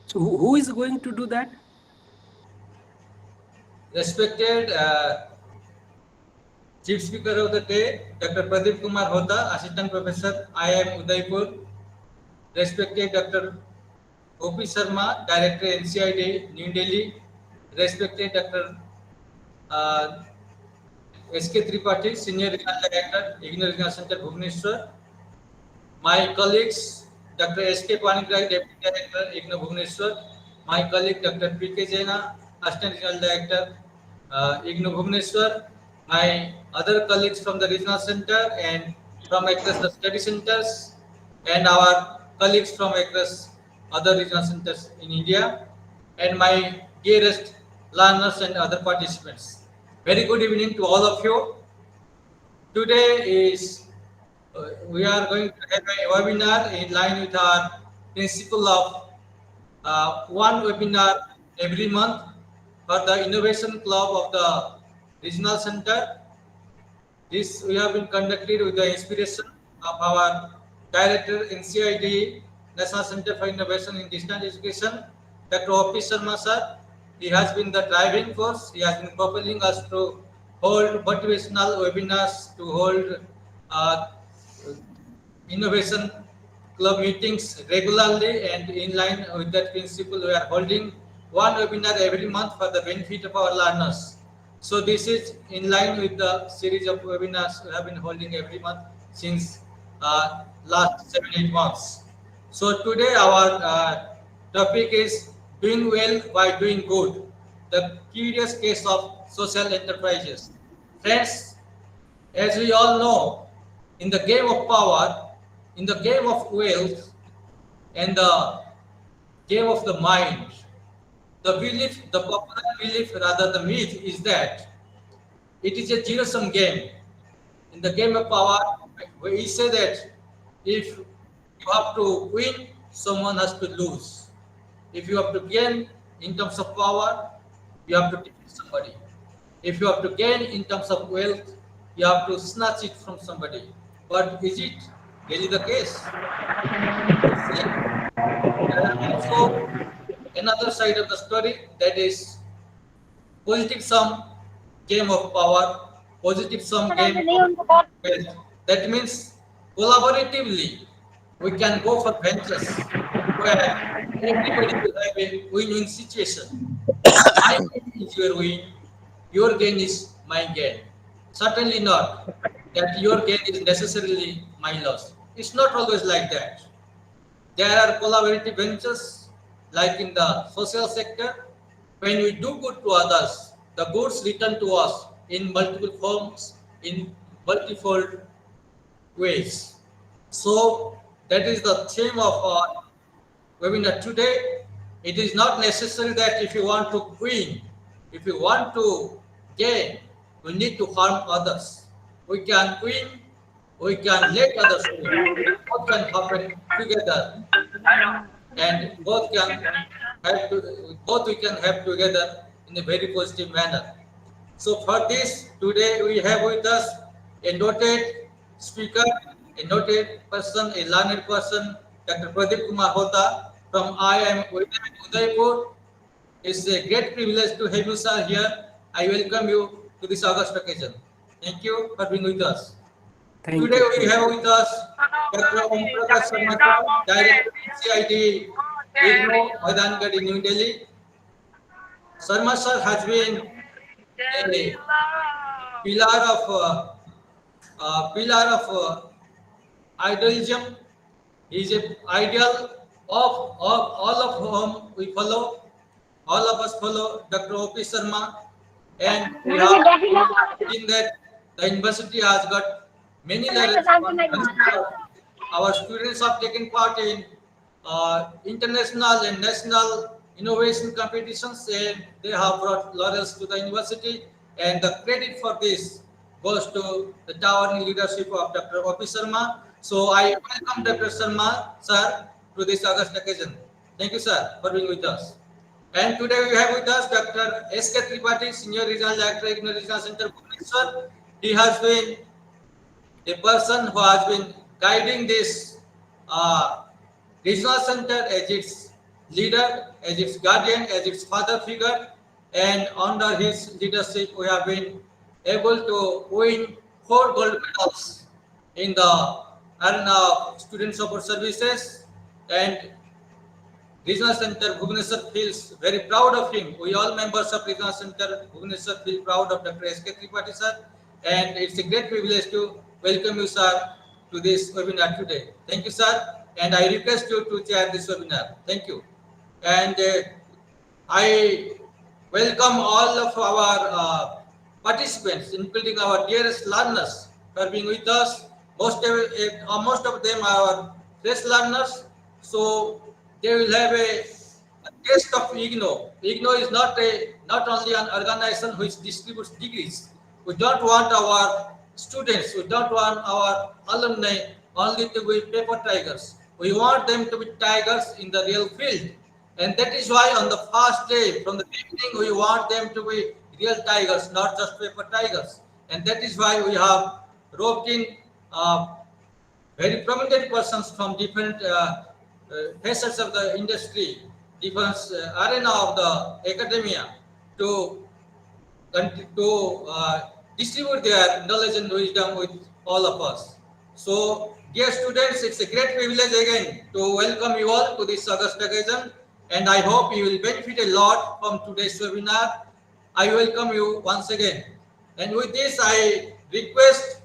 So who is going to do that? Respected Chief Speaker of the day, Dr. Pradeep Kumar Hota, Assistant Professor, IIM Udaipur. Respected Dr. O.P. Sharma, Director NCID, New Delhi. Respected Dr. Uh, S.K. Tripathi, Senior Regional Director, IGNOU Regional Center, Bhubaneswar. My colleagues, Dr. S.K. Panigrahi, Deputy Director, IGNOU Bhubaneswar. My colleague, Dr. P.K. Jaina, Assistant Regional Director, IGNOU Bhubaneswar. My other colleagues from the Regional Center and from across the study centers, and our colleagues from across other regional centers in India, and my dearest learners and other participants. Very good evening to all of you. Today is we are going to have a webinar in line with our principle of one webinar every month for the Innovation Club of the Regional Center. This we have been conducted with the inspiration of our Director NCID, National Center for Innovation in Distance Education, Dr. O.P. Sharma sir. He has been the driving force. He has been propelling us to hold motivational webinars, to hold uh, innovation club meetings regularly, and in line with that principle, we are holding one webinar every month for the benefit of our learners. So this is in line with the series of webinars we have been holding every month since last 7-8 months. So today our topic is doing well by doing good, the curious case of social enterprises. Friends, as we all know, in the game of power, in the game of wealth, and the game of the mind, the belief, the popular belief, rather the myth, is that it is a zero-sum game. In the game of power, we say that if you have to win, someone has to lose. If you have to gain in terms of power, you have to defeat somebody. If you have to gain in terms of wealth, you have to snatch it from somebody. But is it really the case? There are also another side of the story, that is positive sum game of power, positive sum game of wealth. That means collaboratively we can go for ventures where everybody will have a win-win situation. My gain is your win, your gain is my gain. Certainly not that your gain is necessarily my loss. It's not always like that. There are collaborative ventures like in the social sector. When we do good to others, the goods return to us in multiple forms, in multifold ways. So that is the theme of our webinar today. It is not necessary that if you want to win, if you want to gain, we need to harm others. We can win, we can let others win. Both can happen together, and both we can have together in a very positive manner. So for this, today we have with us a noted speaker, a noted person, a learned person, Dr. Pradeep Kumar Hota from IIM Udaipur. It's a great privilege to have you, sir, here. I welcome you to this August occasion. Thank you for being with us. Thank Today you. we have with us Dr. Om Prakash Sharma, Director CID, IGNOU, Maidangad, New Delhi. Sharma sir has been a pillar of idealism. He is an ideal of all of whom we follow. All of us follow Dr. O.P. Sharma, and we have seen that the university has got many levels. Our students have taken part in international and national innovation competitions, and they have brought laurels to the university. And the credit for this goes to the towering leadership of Dr. O.P. Sharma. So I welcome Dr. Sharma, sir, to this August occasion. Thank you, sir, for being with us. And today we have with us Dr. S.K. Tripathi, Senior Regional Director, IGNOU Regional Center, Bhubaneswar. He has been a person who has been guiding this regional center as its leader, as its guardian, as its father figure, and under his leadership, we have been able to win 4 gold medals in the arena of student support services, and Regional Center Bhubaneswar feels very proud of him. We all members of Regional Center Bhubaneswar feel proud of Dr. S.K. Tripathi sir, and it's a great privilege to welcome you, sir, to this webinar today. Thank you, sir, and I request you to chair this webinar. Thank you. And I welcome all of our participants, including our dearest learners, for being with us. Most of them are fresh learners, so they will have a taste of IGNOU. IGNOU is not only an organization which distributes degrees. We don't want our students, we don't want our alumni only to be paper tigers. We want them to be tigers in the real field. And that is why on the first day, from the beginning, we want them to be real tigers, not just paper tigers. And that is why we have roped in very prominent persons from different facets of the industry, different arena of the academia to distribute their knowledge and wisdom with all of us. So, dear students, it's a great privilege again to welcome you all to this August occasion, and I hope you will benefit a lot from today's webinar. I welcome you once again. And with this, I request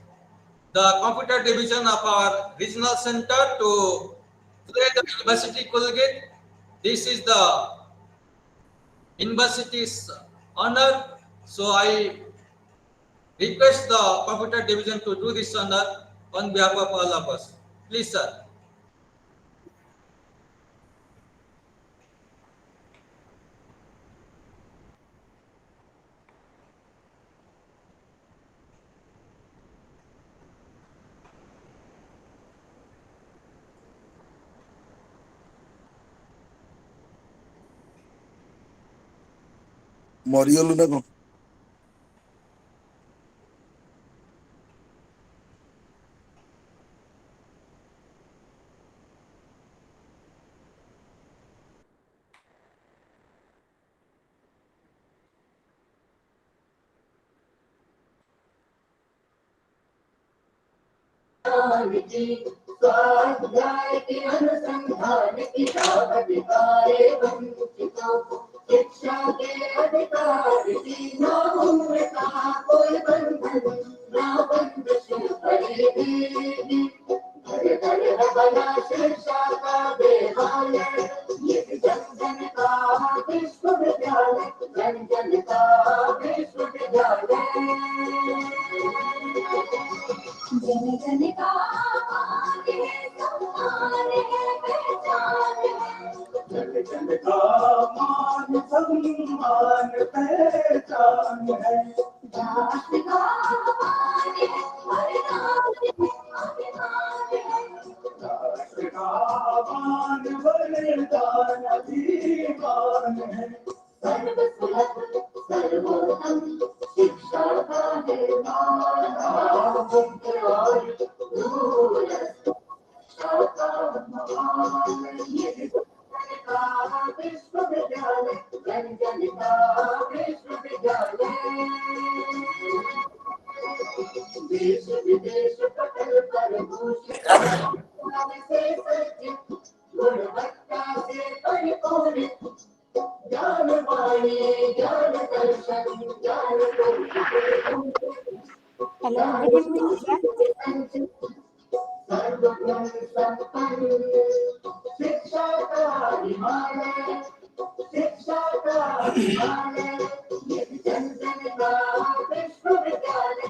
the computer division of our regional center to play the University Colgate. This is the university's honor. So I request the computer division to do this honor on behalf of all of us. Please, sir. ମରିଗଲୁ ନା କଣ? स्वाध्याय के अनुसंधान की अधिकारे वंचितों को शिक्षा के अधिकार की ना उम्र का कोई बंधन ना बंदिश परिधि घर घर बना शिक्षा का देवालय ये जन जन का विश्वविद्यालय जन जन का विश्वविद्यालय जन जन का मान है सम्मान है पहचान है जन जन का मान सम्मान पहचान है राष्ट्र का मान है बलिदान है अभिमान है राष्ट्र का मान बलिदान अभिमान है सर्वसुलभ सर्वोत्तम शिक्षा का निर्माण मुक्त और दूरस्थ शिक्षा का महान ये जन का विश्वविद्यालय जन जन का विश्वविद्यालय देश विदेश पटल पर भूषित से सज्जित गुणवत्ता से परिपूर्णित ज्ञान वाणी ज्ञान दर्शन ज्ञान Hello, good evening, sir. सर्वगुण संपन्न शिक्षा का हिमालय शिक्षा का हिमालय ये जन जन का विश्वविद्यालय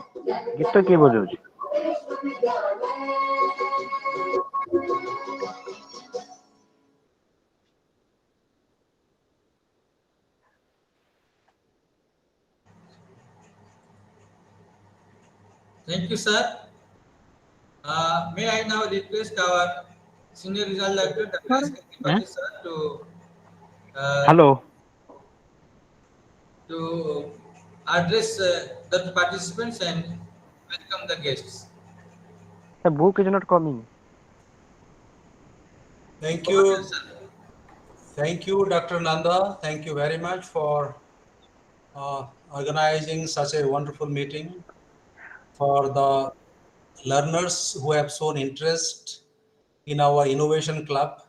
गीत किए बजाଉଛି? विश्वविद्यालय Thank you, sir. May I now request our Senior Regional Director, Dr. S.K. Tripathi, sir, to Hello. to address the participants and welcome the guests. The book is not coming. Thank Over to you. you, sir. Thank you, Dr. Nanda. Thank you very much for organizing such a wonderful meeting for the learners who have shown interest in our innovation club.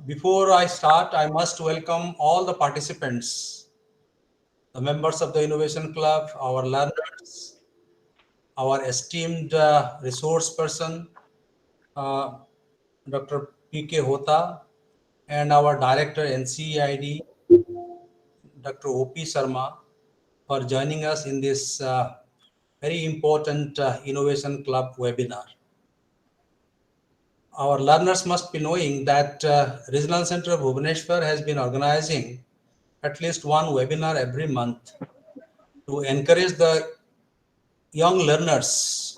Before I start, I must welcome all the participants, the members of the innovation club, our learners, our esteemed resource person, uh, Dr. P.K. Hota, and our director NCEID, Dr. O.P. Sharma, for joining us in this very important Innovation Club webinar. Our learners must be knowing that Regional Center of Bhubaneswar has been organizing at least one webinar every month to encourage the young learners,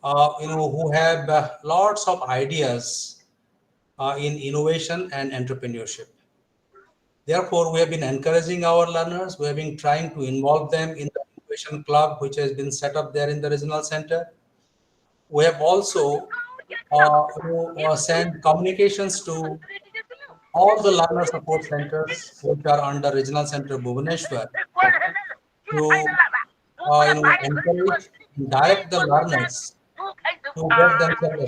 who have lots of ideas in innovation and entrepreneurship. Therefore, we have been encouraging our learners. We have been trying to involve them in the innovation club, which has been set up there in the regional center. We have also sent communications to all the learner support centers which are under regional center Bhubaneswar to encourage and direct the learners to get themselves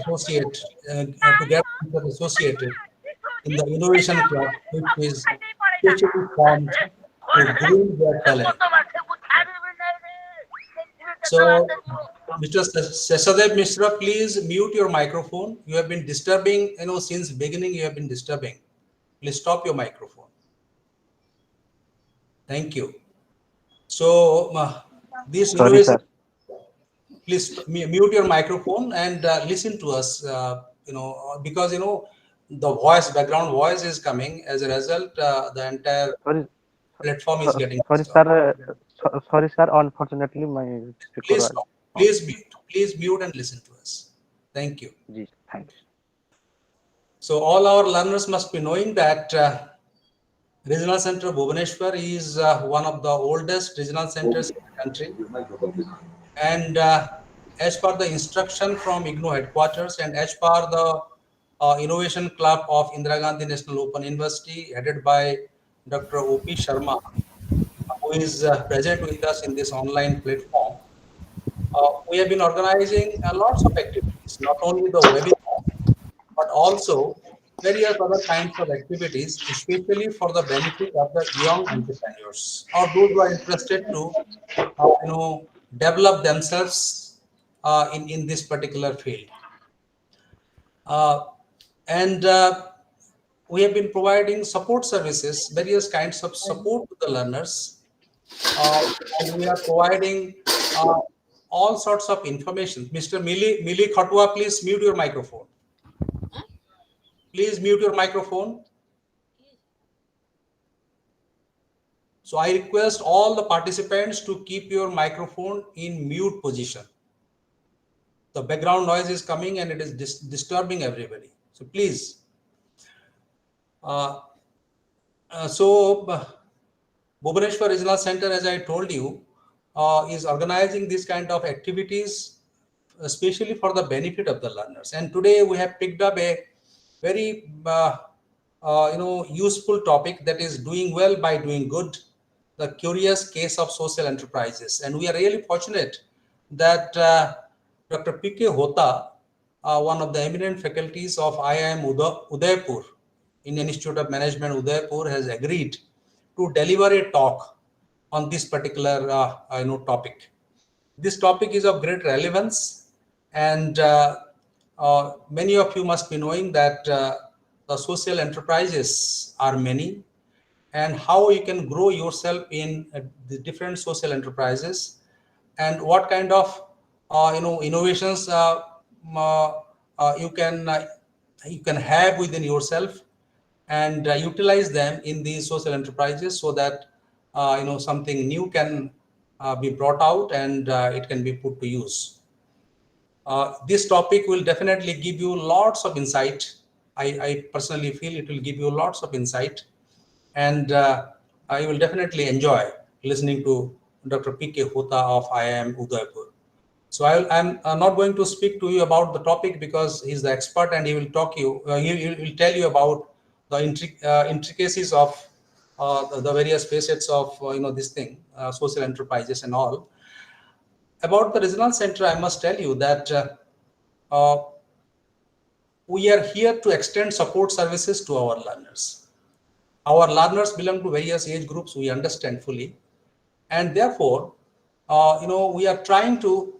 associated in the innovation club, which is specially formed to groom their talent. So, Mr. Sesadev Mishra, please mute your microphone. You have been disturbing, since beginning you have been disturbing. Please stop your microphone. Thank you. So, this Sorry, innovation, sir. please mute your microphone and listen to us, because, the background voice is coming. As a result, the entire Sorry, platform is getting sorry, disturbed. sir. Sorry, sir. Unfortunately, my speaker Please was stop. on. Please mute and listen to us. Thank you. Ji, thanks. So all our learners must be knowing that Regional Center Bhubaneswar is one of the oldest regional centers in the country. And as per the instruction from IGNOU headquarters and as per the Innovation Club of Indira Gandhi National Open University, headed by Dr. O.P. Sharma, who is present with us in this online platform, we have been organizing lots of activities, not only the webinar, but also various other kinds of activities, especially for the benefit of the young entrepreneurs or those who are interested to, develop themselves in this particular field. And we have been providing support services, various kinds of support to the learners. And we are providing all sorts of information. Mr. Mili Khatwa, please mute your microphone. Please mute your microphone. So I request all the participants to keep your microphone in mute position. The background noise is coming and it is disturbing everybody. So please. Bhubaneswar Regional Center, as I told you, is organizing this kind of activities, especially for the benefit of the learners. And today we have picked up a very useful topic, that is doing well by doing good, the curious case of social enterprises. And we are really fortunate that Dr. P.K. Hota, one of the eminent faculties of IIM Udaipur, Indian Institute of Management Udaipur, has agreed to deliver a talk on this particular topic. This topic is of great relevance, and many of you must be knowing that the social enterprises are many, and how you can grow yourself in the different social enterprises, and what kind of innovations you can have within yourself, and utilize them in these social enterprises, so that something new can be brought out and it can be put to use. This topic will definitely give you lots of insight I personally feel it will give you lots of insight, and I will definitely enjoy listening to Dr. P.K. Hota of IIM Udaipur. So I'm not going to speak to you about the topic because he's the expert and he will talk you. He will tell you about the intricacies of the various facets of this thing, social enterprises and all. About the regional center, I must tell you that we are here to extend support services to our learners. Our learners belong to various age groups, we understand fully, and therefore, we are trying to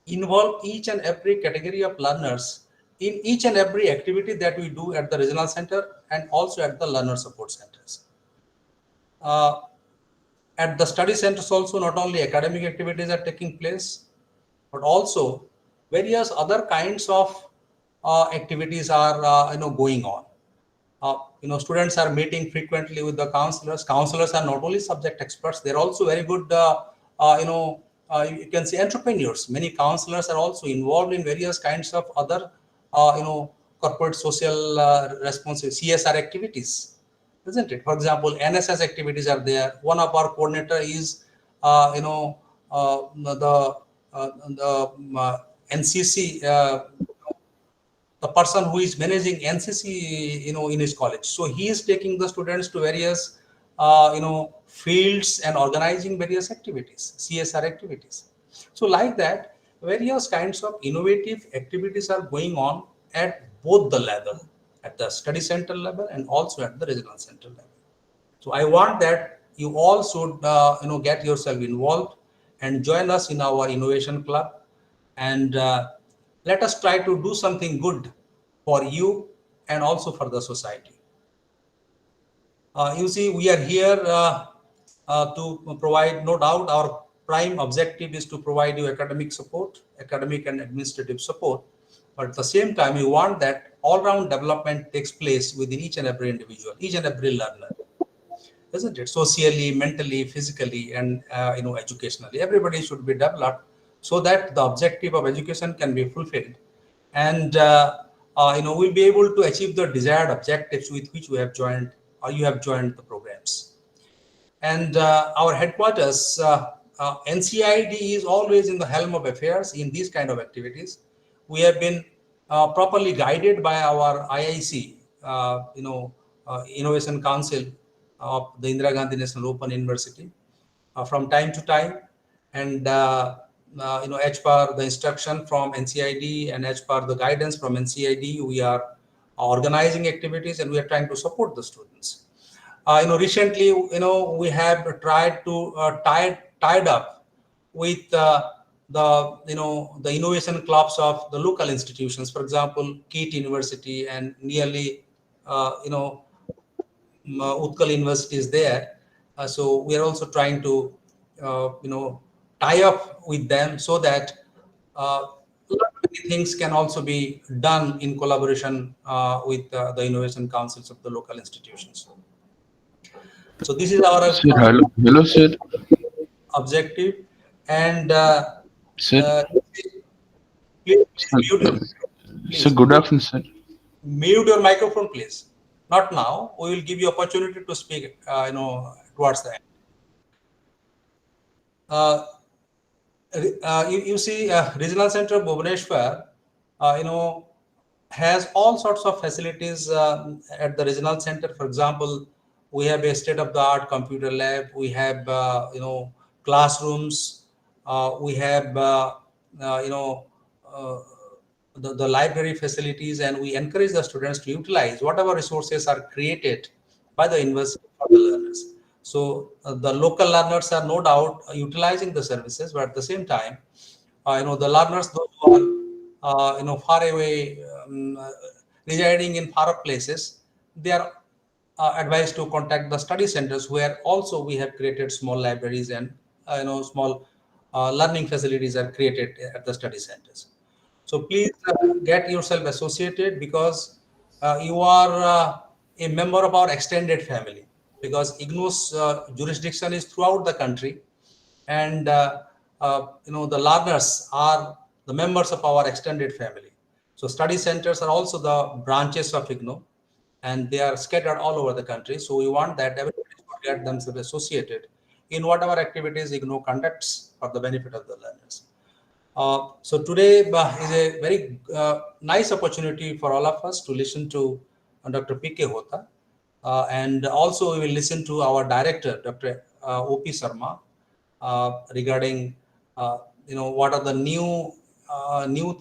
involve each and every category of learners in each and every activity that we do at the regional center and also at the learner support centers. At the study centers also, not only academic activities are taking place, but also various other kinds of activities are going on. Students are meeting frequently with the counselors. Counselors are not only subject experts; they're also very good. You can say entrepreneurs. Many counselors are also involved in various kinds of other, corporate social responsibility (CSR) activities, isn't it? For example, NSS activities are there. One of our coordinator is, the NCC. The person who is managing NCC, in his college. So he is taking the students to various, fields and organizing various activities, CSR activities. So like that, various kinds of innovative activities are going on at both the level, at the study center level and also at the regional center level. So I want that you all should, get yourself involved and join us in our innovation club, and let us try to do something good for you and also for the society. You see, we are here to provide, no doubt, our prime objective is to provide you academic support, academic and administrative support. But at the same time, we want that all-round development takes place within each and every individual, each and every learner, isn't it? Socially, mentally, physically, and educationally, everybody should be developed so that the objective of education can be fulfilled, and we'll be able to achieve the desired objectives with which we have joined, or you have joined the programs. And our headquarters, NCID, is always in the helm of affairs in these kind of activities. We have been properly guided by our IIC, Innovation Council of the Indira Gandhi National Open University from time to time, and as per the instruction from NCID and as per the guidance from NCID, we are organizing activities and we are trying to support the students. Recently, we have tried to tied up with the innovation clubs of the local institutions. For example, KIT University and nearly Utkal University is there. So we are also trying to tie up with them so that things can also be done in collaboration with the innovation councils of the local institutions. So this is our Sir, hello, sir. objective, and Sir, please sir, please good afternoon, sir. mute your microphone, please. Not now. We will give you opportunity to speak. Towards the end. You see, Regional Center Bhubaneswar, has all sorts of facilities at the regional center. For example, we have a state-of-the-art computer lab. We have, classrooms. We have, the library facilities, and we encourage the students to utilize whatever resources are created by the university for the learners. So the local learners are no doubt utilizing the services, but at the same time, the learners, those who are, far away, residing in far off places, they are advised to contact the study centers, where also we have created small libraries and small learning facilities are created at the study centers. So please get yourself associated, because you are a member of our extended family, because IGNOU's jurisdiction is throughout the country, and the learners are the members of our extended family. So study centers are also the branches of IGNOU, and they are scattered all over the country. So we want that everybody should get themselves associated in whatever activities IGNOU conducts for the benefit of the learners. So today is a very nice opportunity for all of us to listen to Dr. P.K. Hota, and also we will listen to our director, Dr. O.P. Sarma, regarding what are the new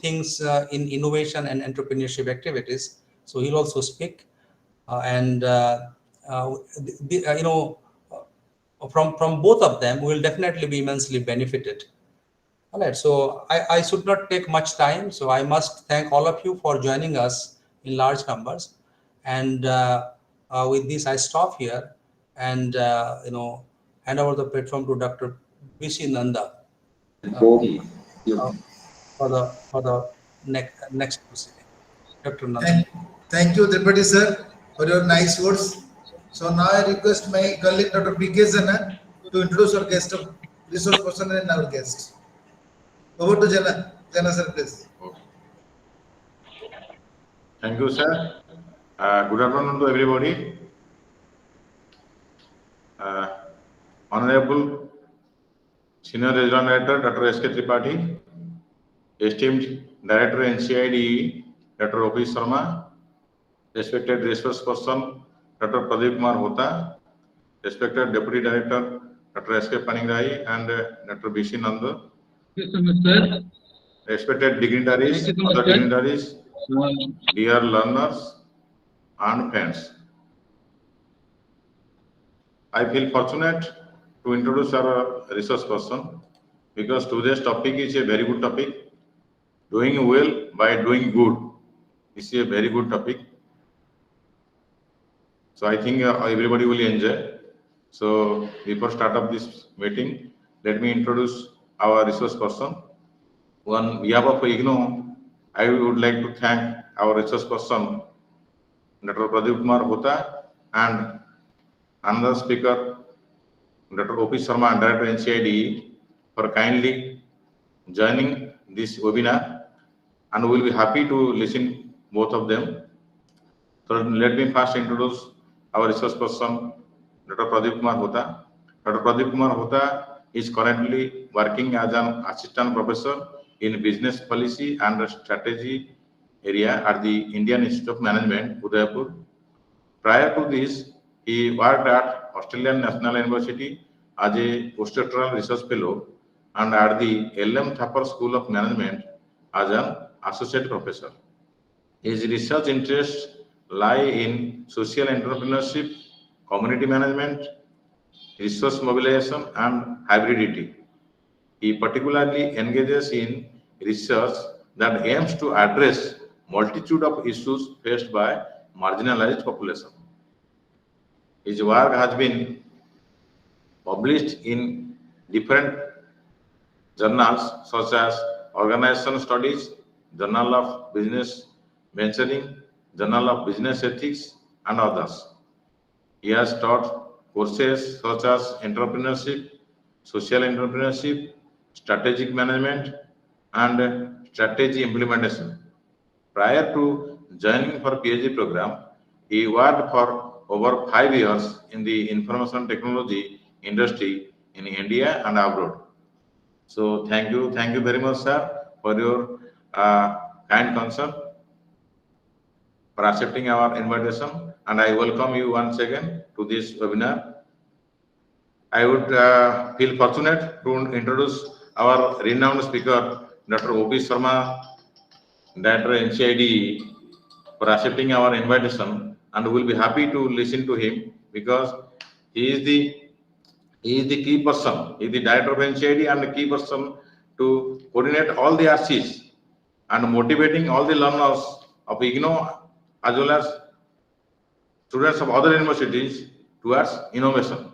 things in innovation and entrepreneurship activities. So he'll also speak, from both of them, we will definitely be immensely benefited. All right, so I should not take much time. So I must thank all of you for joining us in large numbers. And with this, I stop here and hand over the platform to Dr. B.C. Nanda for the next proceeding. Dr. Nanda. Thank you, Deputy Sir, for your nice words. So now I request my colleague Dr. P.K. Jana to introduce our guest of resource person and our guest. Over to Jana. Jana sir, please. Okay. Thank you, sir. Good afternoon to everybody. Honorable Senior Regional Director Dr. S.K. Tripathi, esteemed Director NCIDE Dr. O.P. Sharma, respected resource person Dr. Pradeep Kumar Hota, respected Deputy Director Dr. S.K. Paningrai and Dr. B.C. Nanda, respected dignitaries, other dignitaries, dear learners and friends. I feel fortunate to introduce our resource person because today's topic is a very good topic. Doing well by doing good is a very good topic. So I think everybody will enjoy. So before start of this meeting, let me introduce our resource person. On behalf of IGNOU, I would like to thank our resource person, Dr. Pradeep Kumar Hota, and another speaker, Dr. O.P. Sharma, Director NCIDE, for kindly joining this webinar, and we'll be happy to listen both of them. So let me first introduce our resource person, Dr. Pradeep Kumar Hota. Dr. Pradeep Kumar Hota is currently working as an assistant professor in business policy and strategy area at the Indian Institute of Management, Udaipur. Prior to this, he worked at Australian National University as a postdoctoral research fellow and at the L.M. Thapar School of Management as an associate professor. His research interests lie in social entrepreneurship, community management, resource mobilization, and hybridity. He particularly engages in research that aims to address multitude of issues faced by marginalized population. His work has been published in different journals such as Organization Studies, Journal of Business Venturing, Journal of Business Ethics, and others. He has taught courses such as entrepreneurship, social entrepreneurship, strategic management, and strategy implementation. Prior to joining for PhD program, he worked for over 5 years in the information technology industry in India and abroad. So thank you very much, sir, for your kind concern, for accepting our invitation, and I welcome you once again to this webinar. I would feel fortunate to introduce our renowned speaker, Dr. O.P. Sharma, Director NCIDE, for accepting our invitation, and we'll be happy to listen to him because he is the key person. He is the Director of NCIDE and the key person to coordinate all the RCs and motivating all the learners of IGNOU as well as students of other universities towards innovation.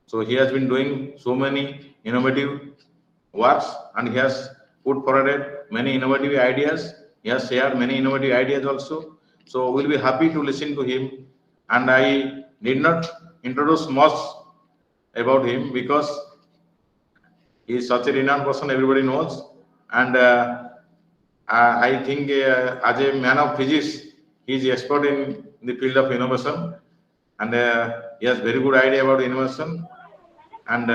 So he has been doing so many innovative works and he has put forward many innovative ideas. He has shared many innovative ideas also. So we'll be happy to listen to him. And I need not introduce much about him because he is such a renowned person everybody knows. And I think as a man of physics, he is expert in the field of innovation, and he has very good idea about innovation and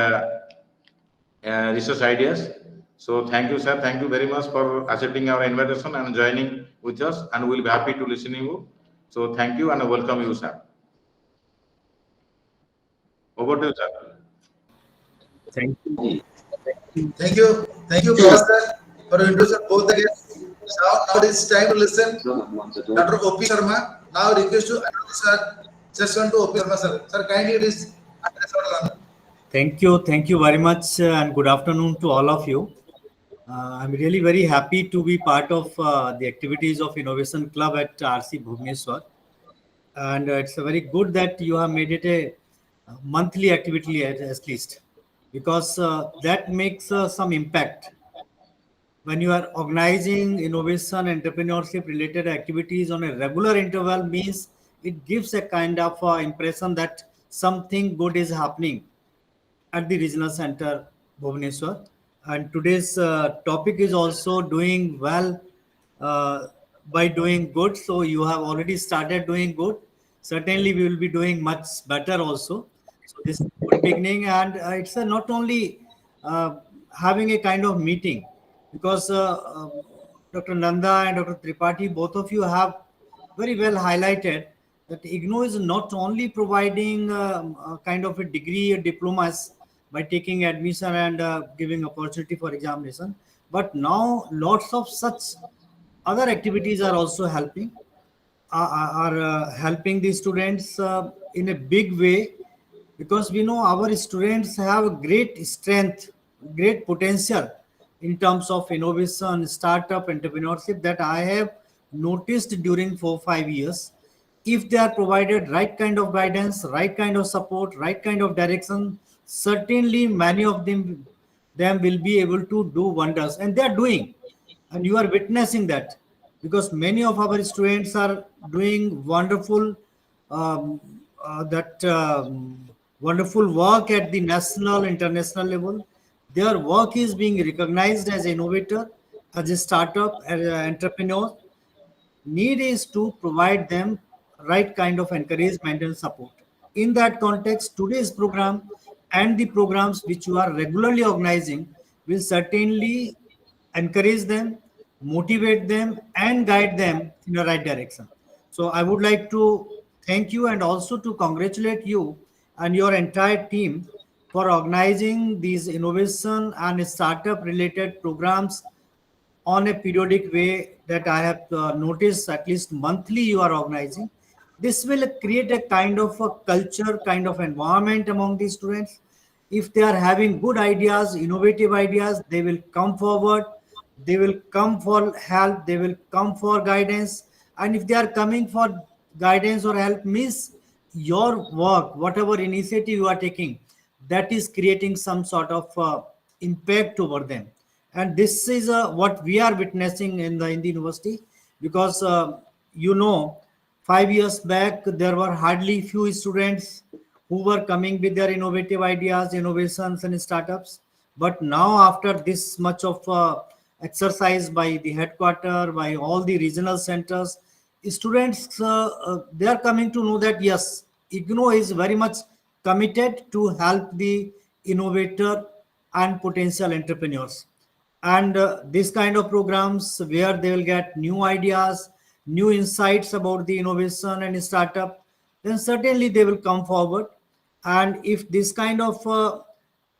research ideas. So thank you, sir. Thank you very much for accepting our invitation and joining with us, and we'll be happy to listen to you. So thank you and welcome you, sir. Over to you, sir. Thank you. Thank you, Professor, for introducing both the guests. Now it is time to listen Dr. O.P. Sharma. Now request to announce sir, session to O.P. Sharma, sir. Sir, kindly please address our learner. Thank you very much, and good afternoon to all of you. I'm really very happy to be part of the activities of Innovation Club at RC Bhubaneswar, and it's very good that you have made it a monthly activity at least, because that makes some impact. When you are organizing innovation, entrepreneurship related activities on a regular interval, means it gives a kind of impression that something good is happening at the regional center Bhubaneswar. And today's topic is also doing well by doing good. So you have already started doing good. Certainly we will be doing much better also. So this is a good beginning, and it's not only having a kind of meeting, because Dr. Nanda and Dr. Tripathi, both of you have very well highlighted that IGNOU is not only providing a kind of a degree or diplomas by taking admission and giving opportunity for examination, but now lots of such other activities are also helping helping the students in a big way, because we know our students have great strength, great potential in terms of innovation, startup, entrepreneurship, that I have noticed during 4-5 years. If they are provided right kind of guidance, right kind of support, right kind of direction, certainly many of them will be able to do wonders, and they are doing, and you are witnessing that, because many of our students are doing wonderful wonderful work at the national, international level. Their work is being recognized as an innovator, as a startup, as an entrepreneur. Need is to provide them right kind of encouragement and support. In that context, today's program and the programs which you are regularly organizing will certainly encourage them, motivate them, and guide them in the right direction. So I would like to thank you and also to congratulate you and your entire team for organizing these innovation and startup related programs on a periodic way that I have noticed at least monthly you are organizing. This will create a kind of a culture, kind of environment among the students. If they are having good ideas, innovative ideas, they will come forward, they will come for help, they will come for guidance. And if they are coming for guidance or help, means your work, whatever initiative you are taking, that is creating some sort of impact over them. And this is what we are witnessing in the university, because 5 years back there were hardly few students who were coming with their innovative ideas, innovations and startups. But now after this much of exercise by the headquarter, by all the regional centers, students they are coming to know that yes, IGNOU is very much committed to help the innovator and potential entrepreneurs. And this kind of programs where they will get new ideas, new insights about the innovation and startup, then certainly they will come forward. And if this kind of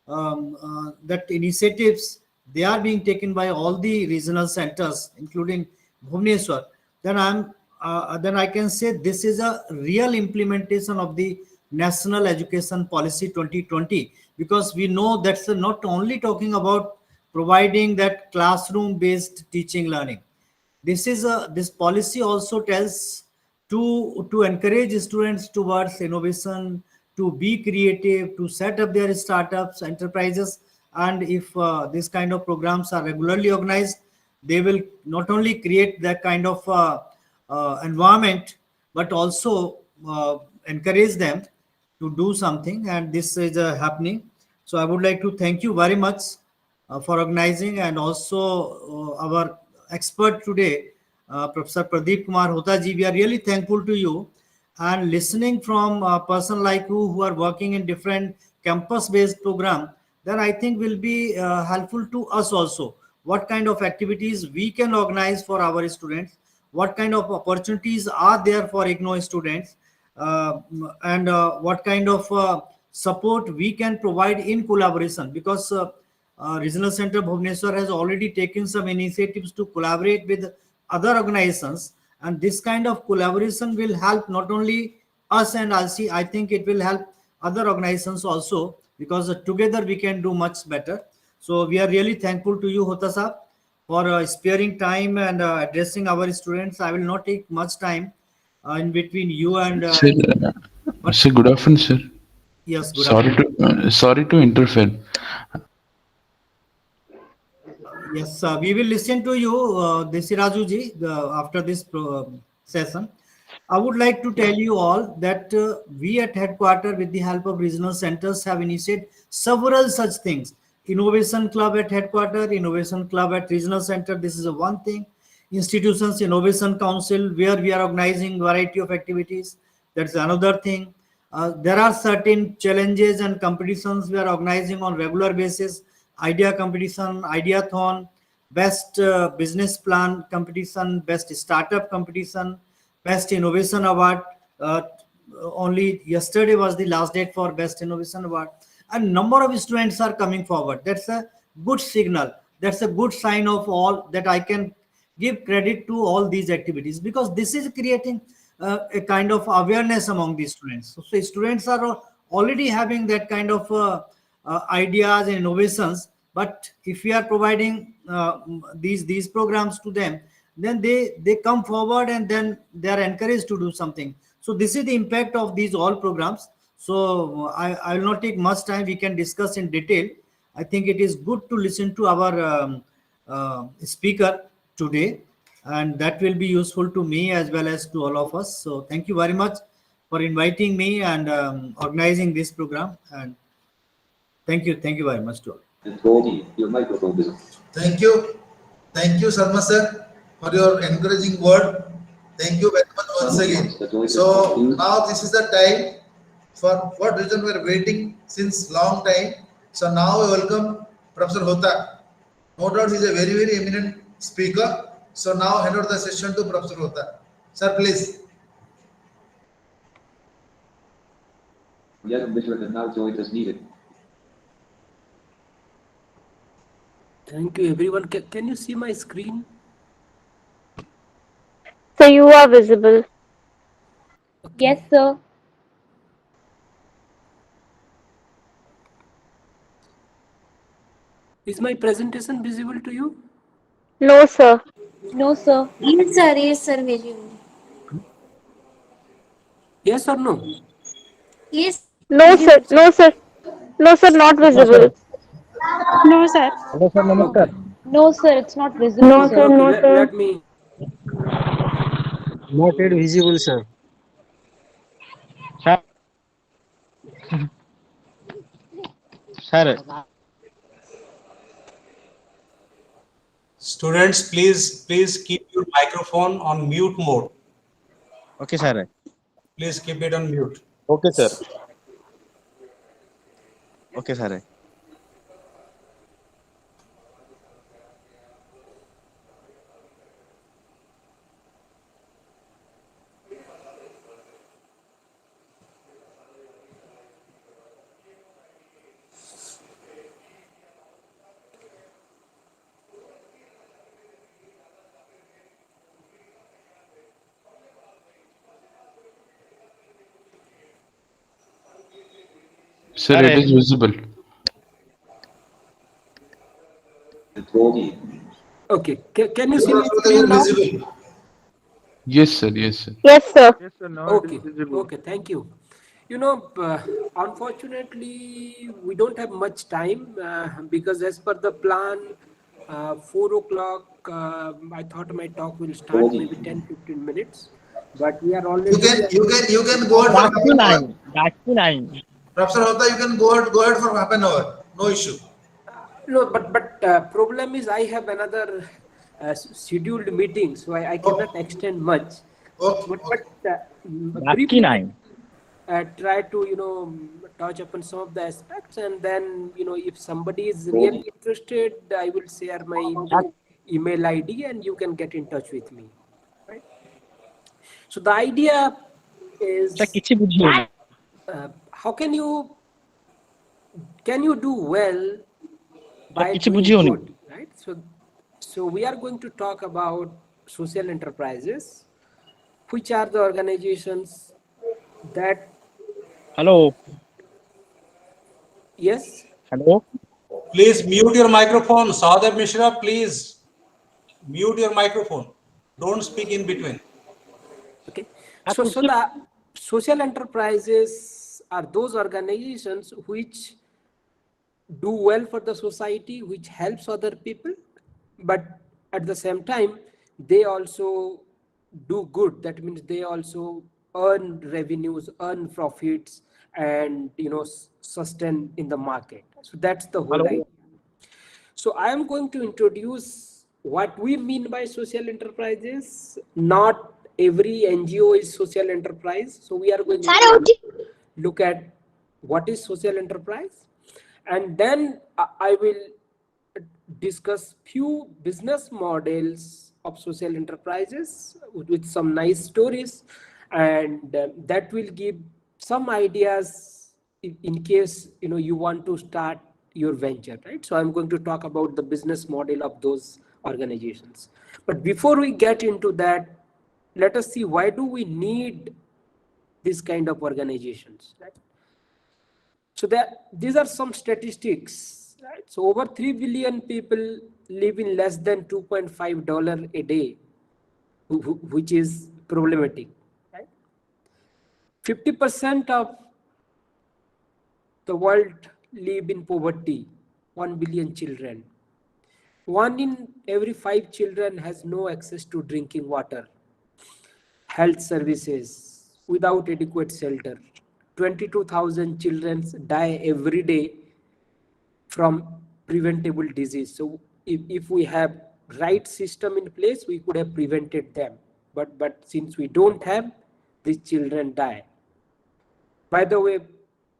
that initiatives, they are being taken by all the regional centers, including Bhubaneswar, then I can say this is a real implementation of the National Education Policy 2020, because we know that's not only talking about providing that classroom-based teaching learning. This policy also tells to encourage students towards innovation, to be creative, to set up their startups, enterprises. And if this kind of programs are regularly organized, they will not only create that kind of environment, but also encourage them to do something. And this is happening. So I would like to thank you very much for organizing, and also our expert today, Professor Pradeep Kumar Hota ji. We are really thankful to you. And listening from a person like you who are working in different campus-based program, then I think will be helpful to us also. What kind of activities we can organize for our students, what kind of opportunities are there for IGNOU students, and what kind of support we can provide in collaboration, because Regional Center Bhubaneswar has already taken some initiatives to collaborate with other organizations, and this kind of collaboration will help not only us and ALSI, I think it will help other organizations also, because together we can do much better. So we are really thankful to you, Hota Sahab, for sparing time and addressing our students. I will not take much time in between you and Sir, sir, good afternoon, sir. yes, good afternoon. Sorry to interfere. Yes, we will listen to you, Desiraju ji, after this session. I would like to tell you all that we at headquarters, with the help of regional centers, have initiated several such things. Innovation Club at headquarters, Innovation Club at regional center. This is a one thing. Institutions Innovation Council, where we are organizing variety of activities. That's another thing. There are certain challenges and competitions we are organizing on regular basis. Idea competition, Ideathon, best business plan competition, best startup competition, best innovation award. Only yesterday was the last date for best innovation award. A number of students are coming forward. That's a good signal. That's a good sign of all that I can give credit to all these activities, because this is creating a kind of awareness among the students. So students are already having that kind of ideas and innovations, but if we are providing these programs to them, then they come forward and then they are encouraged to do something. So this is the impact of these all programs. So I will not take much time. We can discuss in detail. I think it is good to listen to our speaker today, and that will be useful to me as well as to all of us. So thank you very much for inviting me and organizing this program, and thank you very much to all. Your microphone is on. Thank you, Sarma sir, for your encouraging word. Thank you very much once again. So now this is the time, for what reason we are waiting since long time. So now we welcome Professor Hota. No doubt he is a very, very eminent speaker. So now hand over the session to Professor Hota. Sir, please. Yes, Mr. Now join as needed. Thank you, everyone. Can you see my screen? So you are visible. Okay. Yes, sir. Is my presentation visible to you? No, sir. No, sir. Yes, sir, visible. Yes or no? Yes. No, sir. No, sir. No, sir. Not visible. No, sir. Hello, sir. Namaskar. No, sir, it's not visible. No, sir. Okay, No, sir. let me. Not yet visible, sir. Sir. Sir. Students, please keep your microphone on mute mode. Okay, sir. Please keep it on mute. Okay, sir. Okay, sir. Sir, it is visible. Okay, can you see Your my brother screen is now? visible. Yes, sir. Yes, sir. Yes, sir. Yes, sir. Now Okay, okay, thank you. You know, unfortunately, we don't have much time because as per the plan, 4 o'clock, I thought my talk will start maybe 10-15 minutes, but we are already. You can go ahead for half an hour. That's 9. Professor Hota, you can go ahead for half an hour. No issue. No, but problem is I have another scheduled meeting, so I cannot extend much. Okay. But briefly, try to touch upon some of the aspects, and then if somebody is really interested, I will share my email ID and you can get in touch with me. Right? So the idea is how can you do well by doing good, right? So we are going to talk about social enterprises, which are the organizations that. Hello. Yes. Hello. Please mute your microphone. Sahadev Mishra, please mute your microphone. Don't speak in between. Okay. So the social enterprises are those organizations which do well for the society, which helps other people, but at the same time, they also do good. That means they also earn revenues, earn profits, and sustain in the market. So that's the whole idea. So I am going to introduce what we mean by social enterprises. Not every NGO is social enterprise. So we are going to look at what is social enterprise, and then I will discuss few business models of social enterprises with some nice stories, and that will give some ideas in case you want to start your venture, right? So I'm going to talk about the business model of those organizations. But before we get into that, let us see, why do we need this kind of organizations, right? So these are some statistics, right? So over 3 billion people live in less than $2.5 a day, which is problematic, right? 50% of the world live in poverty, 1 billion children. 1 in every 5 children has no access to drinking water, health services, without adequate shelter. 22,000 children die every day from preventable disease. So if we have right system in place, we could have prevented them. But since we don't have, these children die. By the way,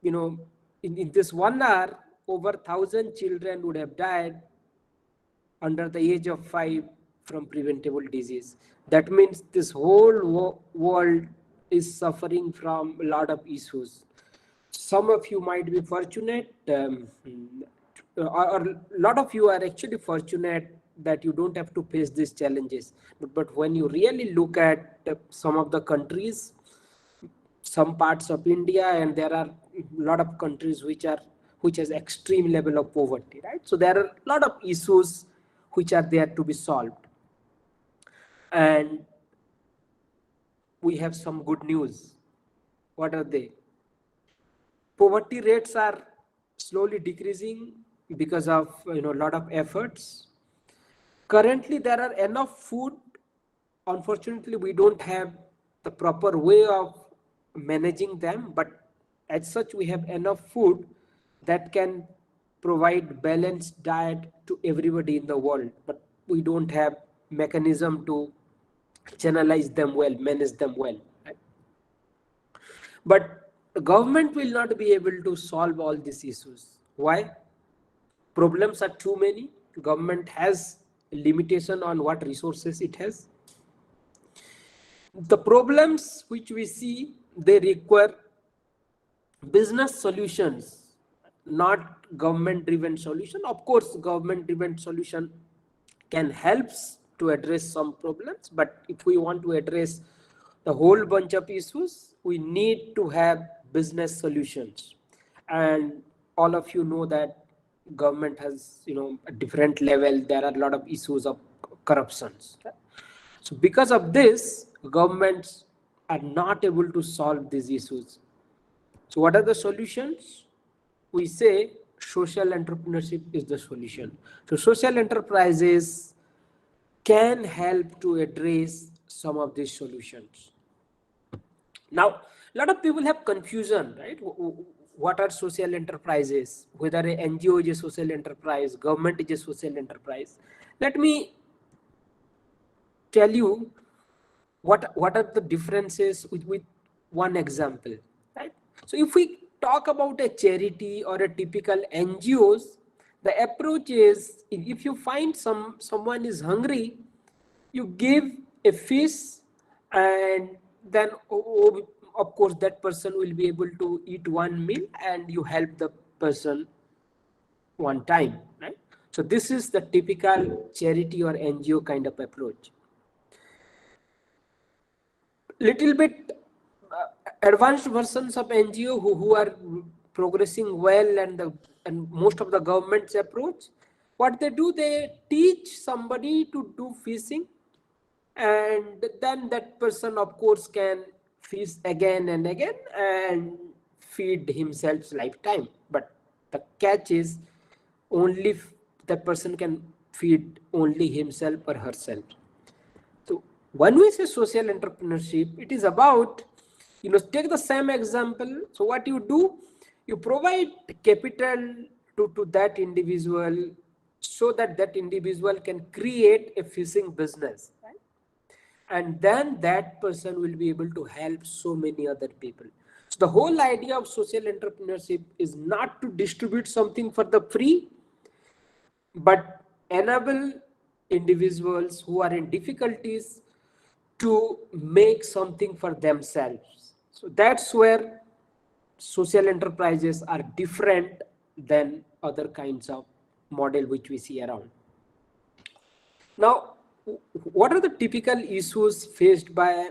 in this 1 hour, over 1,000 children would have died under the age of 5 from preventable disease. That means this whole world is suffering from a lot of issues. Some of you might be fortunate, or a lot of you are actually fortunate that you don't have to face these challenges. But when you really look at some of the countries, some parts of India, and there are a lot of countries which has extreme level of poverty, right? So there are a lot of issues which are there to be solved. And we have some good news. What are they? Poverty rates are slowly decreasing because of a lot of efforts. Currently, there are enough food. Unfortunately, we don't have the proper way of managing them, but as such, we have enough food that can provide balanced diet to everybody in the world, but we don't have mechanism to channelize them well, manage them well, right? But the government will not be able to solve all these issues. Why? Problems are too many. Government has limitation on what resources it has. The problems which we see, they require business solutions, not government-driven solution. Of course, government-driven solution can help to address some problems, but if we want to address the whole bunch of issues, we need to have business solutions. And all of you know that government has, a different level. There are a lot of issues of corruptions. So because of this, governments are not able to solve these issues. So what are the solutions? We say social entrepreneurship is the solution. So social enterprises can help to address some of these solutions. Now, a lot of people have confusion, right? What are social enterprises? Whether an NGO is a social enterprise, government is a social enterprise. Let me tell you what are the differences with one example, right? So if we talk about a charity or a typical NGOs, the approach is, if you find someone is hungry, you give a fish, and then of course that person will be able to eat one meal, and you help the person one time, right? So this is the typical charity or NGO kind of approach. Little bit advanced versions of NGO who are progressing well, and most of the government's approach, what they do, they teach somebody to do fishing, and then that person of course can fish again and again and feed himself lifetime. But the catch is, only the person can feed only himself or herself. So when we say social entrepreneurship, it is about, take the same example. So what you do, you provide capital to that individual so that that individual can create a fishing business, right? And then that person will be able to help so many other people. So the whole idea of social entrepreneurship is not to distribute something for the free, but enable individuals who are in difficulties to make something for themselves. So that's where social enterprises are different than other kinds of model which we see around. Now, what are the typical issues faced by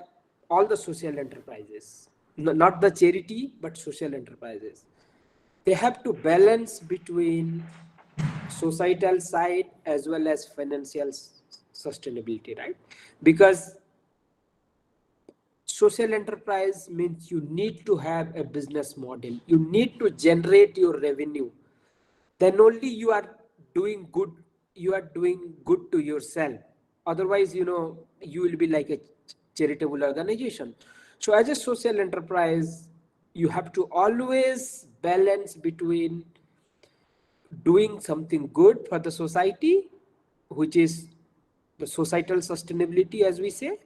all the social enterprises? Not the charity, but social enterprises. They have to balance between societal side as well as financial sustainability, right? Because social enterprise means you need to have a business model. You need to generate your revenue. Then only you are doing good. You are doing good to yourself. Otherwise, you will be like a charitable organization. So as a social enterprise, you have to always balance between doing something good for the society, which is the societal sustainability, as we say,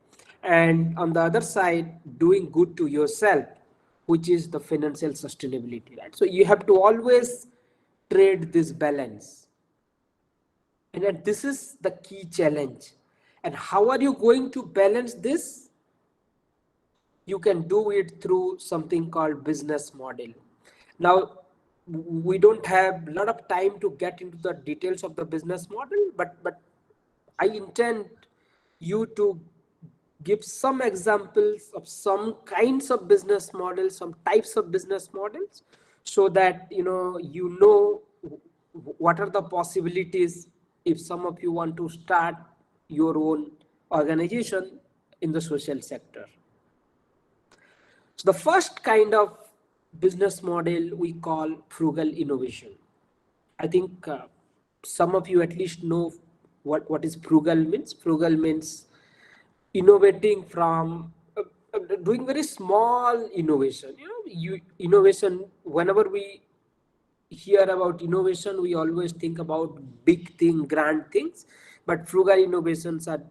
and on the other side, doing good to yourself, which is the financial sustainability, right? So you have to always trade this balance. And then this is the key challenge. And how are you going to balance this? You can do it through something called business model. Now, we don't have a lot of time to get into the details of the business model, but I intend you to give some examples of some kinds of business models, some types of business models, so that you know what are the possibilities if some of you want to start your own organization in the social sector. So the first kind of business model we call frugal innovation. I think some of you at least know what is frugal means. Frugal means innovating from doing very small innovation. Innovation, whenever we hear about innovation, we always think about big thing, grand things, but frugal innovations are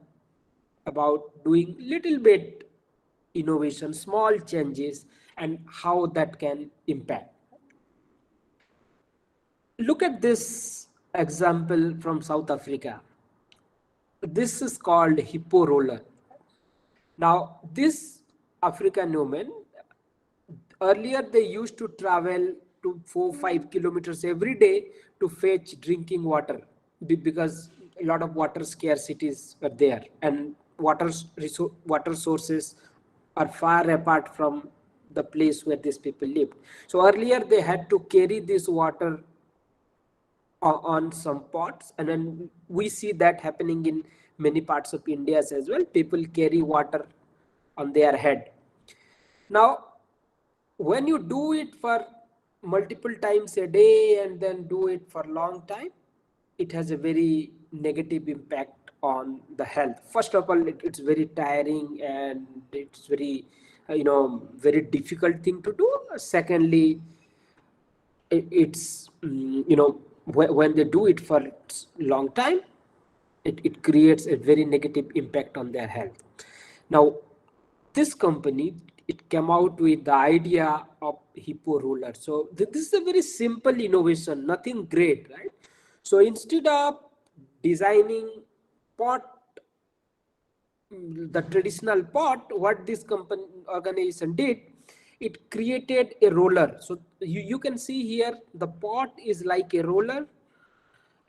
about doing little bit innovation, small changes, and how that can impact. Look at this example from South Africa. This is called hippo roller. Now, this African woman, earlier they used to travel to 4-5 kilometers every day to fetch drinking water, because a lot of water scarcities were there, and water sources are far apart from the place where these people lived. So earlier they had to carry this water on some pots, and then we see that happening in many parts of India as well. People carry water on their head. Now, when you do it for multiple times a day and then do it for a long time, it has a very negative impact on the health. First of all, it's very tiring, and it's very very difficult thing to do. Secondly, it's when they do it for a long time, it creates a very negative impact on their health. Now, this company, it came out with the idea of hippo roller. So this is a very simple innovation, nothing great, right? So instead of designing pot, the traditional pot, what this company organization did, it created a roller. So you can see here, the pot is like a roller,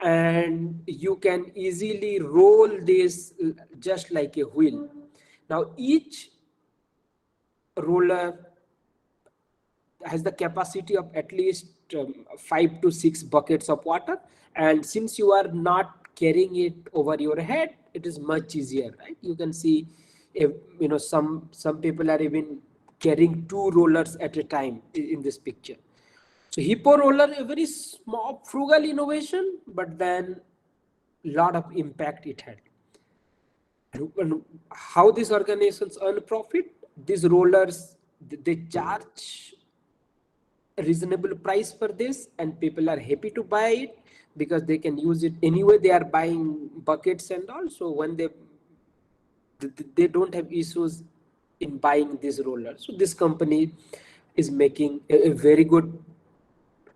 and you can easily roll this just like a wheel. Now each roller has the capacity of at least 5 to 6 buckets of water, and since you are not carrying it over your head, it is much easier, right? You can see, some people are even carrying 2 rollers at a time in this picture. So hippo roller, a very small frugal innovation, but then lot of impact it had. And how these organizations earn profit? These rollers, they charge a reasonable price for this, and people are happy to buy it because they can use it anyway. They are buying buckets and all, so when they don't have issues in buying these rollers. So this company is making a very good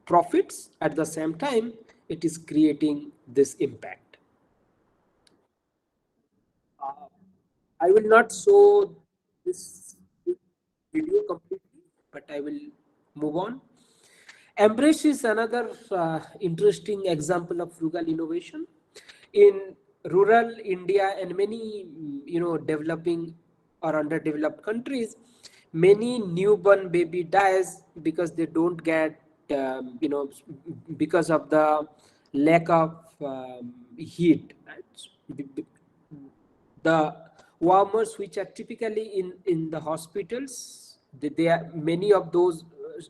profits. At the same time, it is creating this impact. I will not show this video completely, but I will move on. Embrace is another interesting example of frugal innovation. In rural India and many developing or underdeveloped countries, many newborn baby dies because they don't get because of the lack of heat, right? The warmers which are typically in the hospitals, they are many of those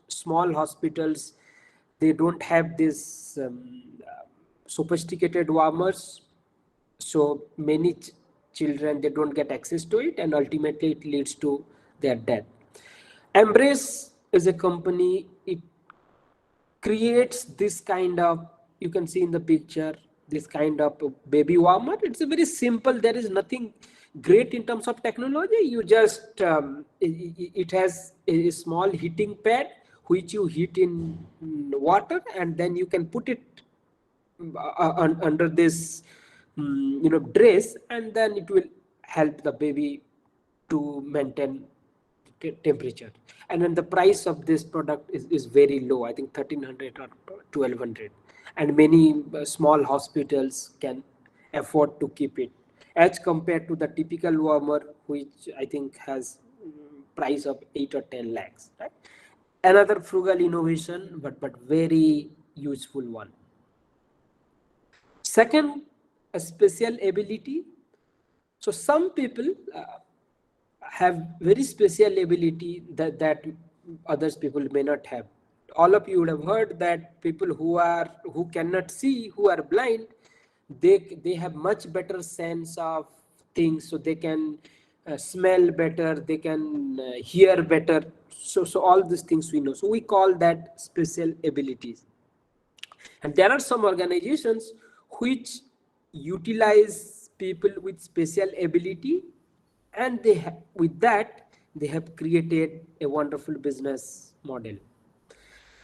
small hospitals, they don't have this sophisticated warmers, so many children, they don't get access to it, and ultimately it leads to their death. Embrace is a company, it creates this kind of, you can see in the picture, this kind of baby warmer. It's a very simple, there is nothing great in terms of technology. You just it has a small heating pad which you heat in water, and then you can put it under this dress, and then it will help the baby to maintain temperature. And then the price of this product is very low, I think 1300 or 1200, and many small hospitals can afford to keep it, as compared to the typical warmer, which I think has price of 8 or 10 lakhs, right? Another frugal innovation, but very useful one. Second, a special ability. So some people have very special ability that others people may not have. All of you would have heard that people who cannot see, who are blind, they have much better sense of things, so they can smell better, they can hear better. So all these things we know. So we call that special abilities. And there are some organizations which utilize people with special ability, and with that they have created a wonderful business model.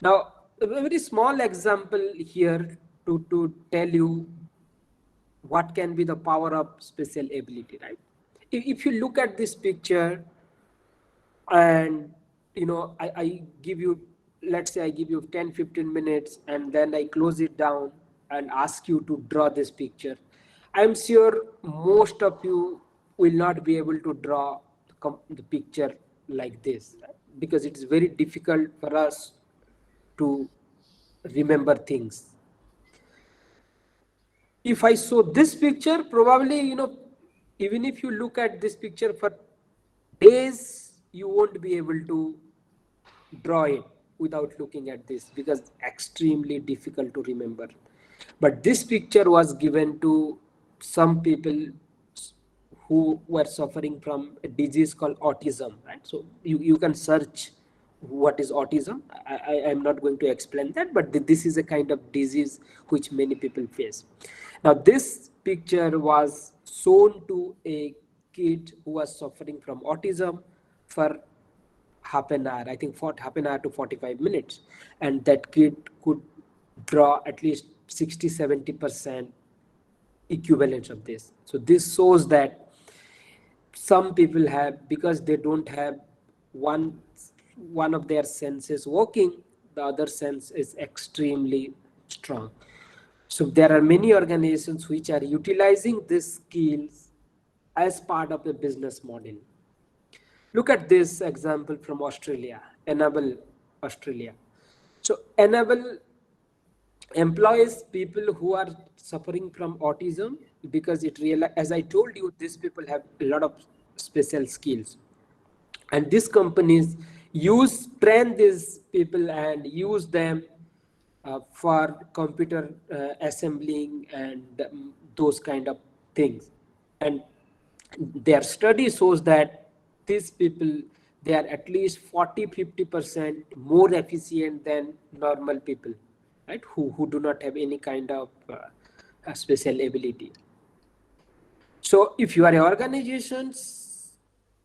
Now, a very small example here to tell you what can be the power of special ability, right? If you look at this picture, and I give you, let's say I give you 10-15 minutes, and then I close it down and ask you to draw this picture, I'm sure most of you will not be able to draw the picture like this, right? Because it's very difficult for us to remember things. If I show this picture, probably, even if you look at this picture for days, you won't be able to draw it without looking at this, because it's extremely difficult to remember. But this picture was given to some people who were suffering from a disease called autism, right? So you can search what is autism. I am not going to explain that, but this is a kind of disease which many people face. Now, this picture was shown to a kid who was suffering from autism for half an hour, I think for half an hour to 45 minutes. And that kid could draw at least 60-70% equivalence of this. So this shows that some people have, because they don't have one of their senses working, the other sense is extremely strong. So there are many organizations which are utilizing these skills as part of the business model. Look at this example from Australia, Enable Australia. So Enable employs people who are suffering from autism because as I told you, these people have a lot of special skills. And these companies train these people and use them for computer assembling and those kind of things. And their study shows that these people, they are at least 40-50% more efficient than normal people, right? Who do not have any kind of special ability. So if you are an organization,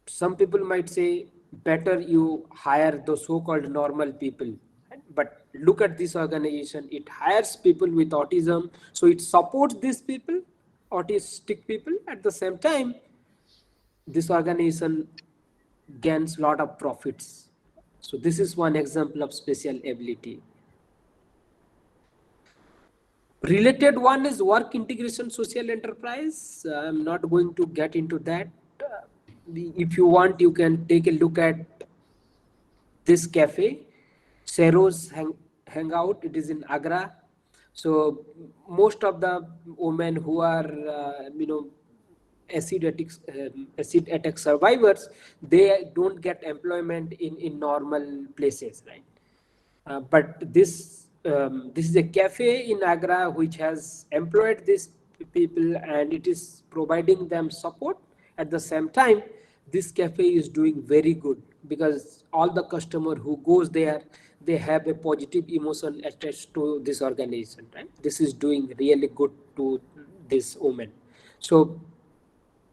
some people might say better you hire the so-called normal people. But look at this organization, it hires people with autism, so it supports these people, autistic people. At the same time, this organization gains a lot of profits. So this is one example of special ability. Related one is work integration social enterprise. I'm not going to get into that. If you want, you can take a look at this cafe, Sero's Hangout. It is in Agra. So most of the women who are, acid attack survivors, they don't get employment in normal places, right? But this is a cafe in Agra which has employed these people, and it is providing them support. At the same time, this cafe is doing very good because all the customer who goes there, they have a positive emotion attached to this organization, right? This is doing really good to this woman. So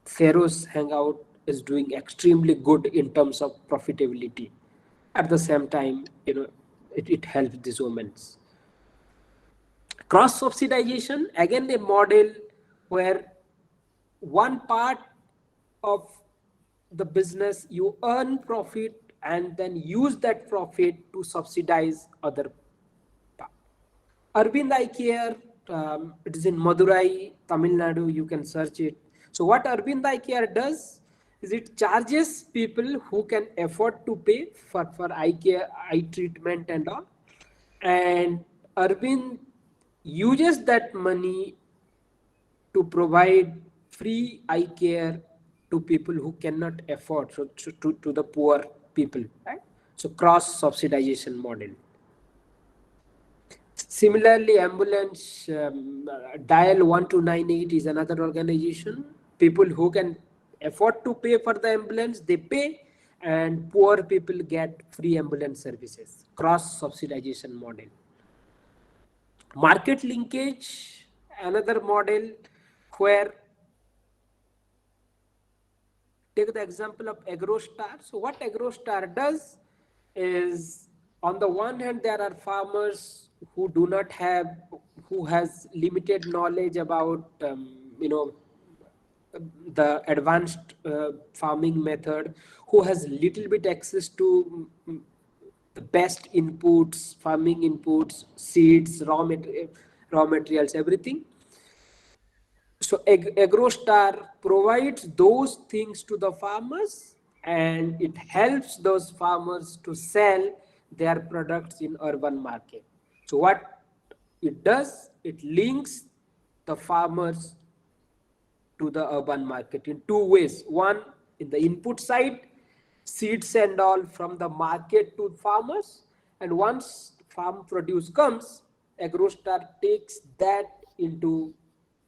Fero's Hangout is doing extremely good in terms of profitability. At the same time, it helps these women. Cross subsidization, again a model where one part of the business you earn profit and then use that profit to subsidize other part. Arvind Eye Care, it is in Madurai, Tamil Nadu, you can search it. So what Arvind Eye Care does is it charges people who can afford to pay for eye care, eye treatment and all. And Arvind uses that money to provide free eye care to people who cannot afford, so to the poor people, right? So cross subsidization model. Similarly, ambulance, Dial 1298 is another organization. People who can afford to pay for the ambulance, they pay, and poor people get free ambulance services. Cross subsidization model. Market linkage, another model where, take the example of AgroStar. So what AgroStar does is, on the one hand, there are farmers who do not have, who has limited knowledge about, the advanced farming method, who has little bit access to the best inputs, farming inputs, seeds, raw materials, everything. So AgroStar provides those things to the farmers, and it helps those farmers to sell their products in urban market. So what it does, it links the farmers to the urban market in two ways. One, in the input side, seeds and all from the market to farmers, and once farm produce comes, AgroStar takes that into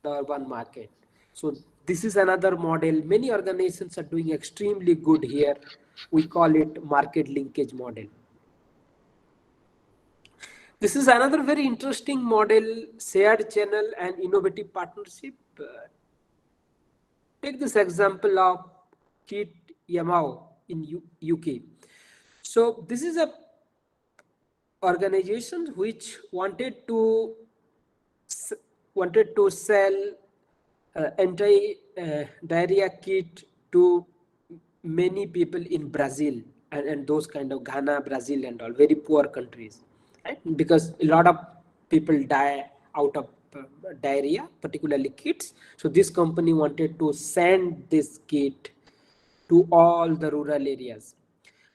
the urban market. So this is another model. Many organizations are doing extremely good here. We call it market linkage model. This is another very interesting model, shared channel and innovative partnership. Take this example of Kit Yamau in UK. So this is a organization which wanted to sell anti-diarrhea kit to many people in Brazil and those kind of Ghana, Brazil and all very poor countries, right? Because a lot of people die out of diarrhea, particularly kids. So this company wanted to send this kit to all the rural areas.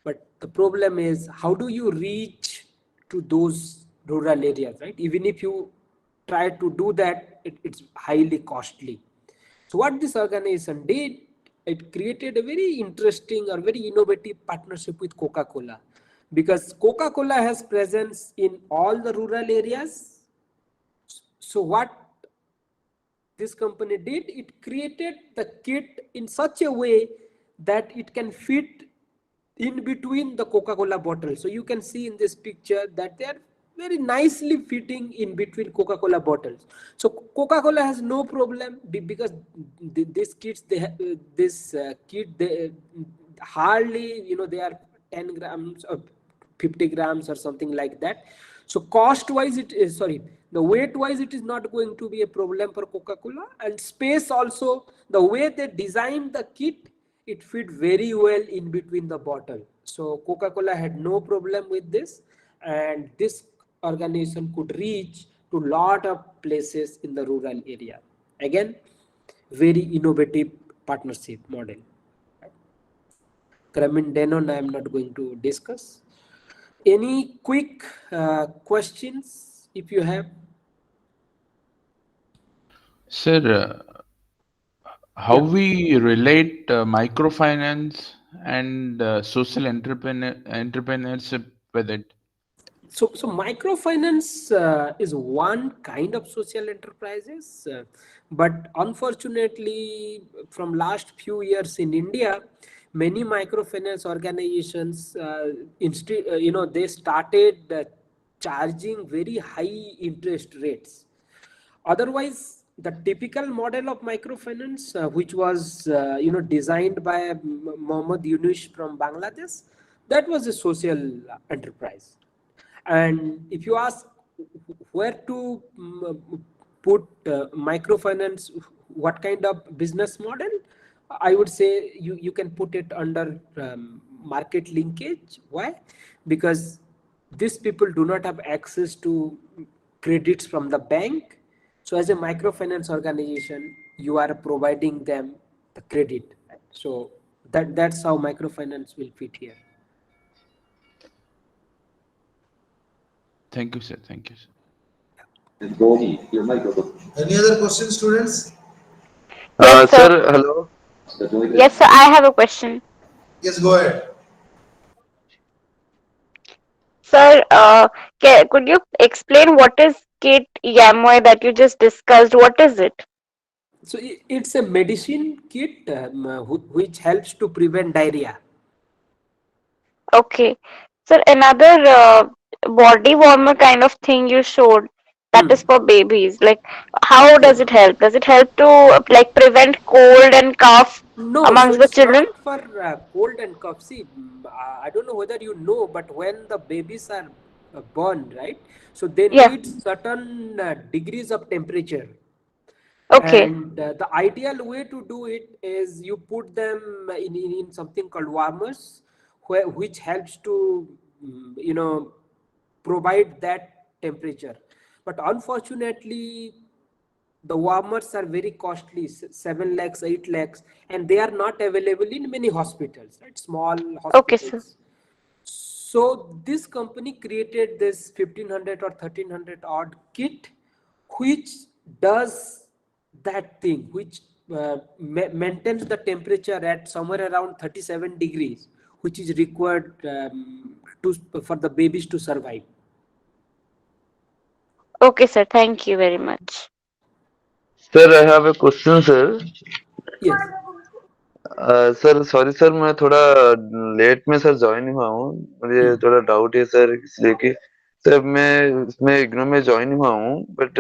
But the problem is, how do you reach to those rural areas, right? Even if you try to do that, it's highly costly. So what this organization did, it created a very interesting or very innovative partnership with Coca-Cola, because Coca-Cola has presence in all the rural areas. So what this company did, it created the kit in such a way that it can fit in between the Coca-Cola bottles. So you can see in this picture that they are very nicely fitting in between Coca-Cola bottles. So Coca-Cola has no problem because these kits, they hardly, they are 10 grams or 50 grams or something like that. So cost wise, the weight wise, it is not going to be a problem for Coca-Cola. And space also, the way they designed the kit, it fit very well in between the bottle. So Coca-Cola had no problem with this, and this organization could reach to lot of places in the rural area. Again, very innovative partnership model. Grameen Danone, I am not going to discuss. Any quick questions if you have? Sir, how we relate microfinance and social entrepreneurship with it? So microfinance is one kind of social enterprises, but unfortunately, from last few years in India, many microfinance organizations, they started charging very high interest rates. Otherwise, the typical model of microfinance, which was designed by Mohammad Yunus from Bangladesh, that was a social enterprise. And if you ask where to put microfinance, what kind of business model, I would say you can put it under market linkage. Why? Because these people do not have access to credits from the bank. So as a microfinance organization, you are providing them the credit. So that's how microfinance will fit here. Thank you, sir. Thank you, sir. Gogi, your microphone. Any other questions, students? Yes, sir. Sir, hello. Yes, sir. I have a question. Yes, go ahead. Sir, could you explain what is Kit Yamoi that you just discussed? What is it? So it's a medicine kit which helps to prevent diarrhea. Okay. Sir, another body warmer kind of thing you showed, that is for babies. Like, how does it help? Does it help to like prevent cold and cough No, amongst so the it's children? not for cold and cough. See, I don't know whether you know, but when the babies are born, right? So they Yeah. need certain degrees of temperature. Okay. And the ideal way to do it is you put them in something called warmers, which helps to provide that temperature. But unfortunately, the warmers are very costly, 7 lakhs, 8 lakhs, and they are not available in many hospitals, right? Small hospitals. Okay, sir. So this company created this 1500 or 1300 odd kit, which does that thing, which maintains the temperature at somewhere around 37 degrees, which is required for the babies to survive. Okay, sir. Thank you very much. Sir, I have a question, sir. Yes. Sir sorry sir, मैं थोड़ा late में sir join हुआ हूँ, मुझे थोड़ा doubt है sir, इसलिए कि सर मैं इसमें इग्नू में ज्वाइन हुआ हूँ बट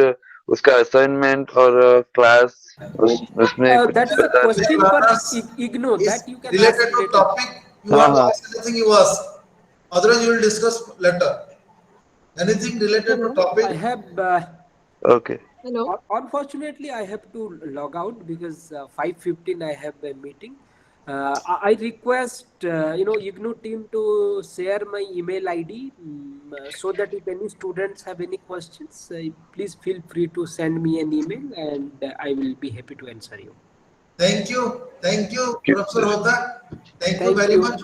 उसका असाइनमेंट और क्लास उसमें कुछ That is a बता question for Learners IGNOU is that you can related ask to later. topic. You want to ask anything, you ask. Otherwise, you will discuss later. Anything related to I topic? have okay unfortunately I have to log out because 5:15 I have a meeting. I request IGNOU team to share my email ID so that if any students have any questions, please feel free to send me an email and I will be happy to answer you. Thank you, Professor Hota. Thank you very much.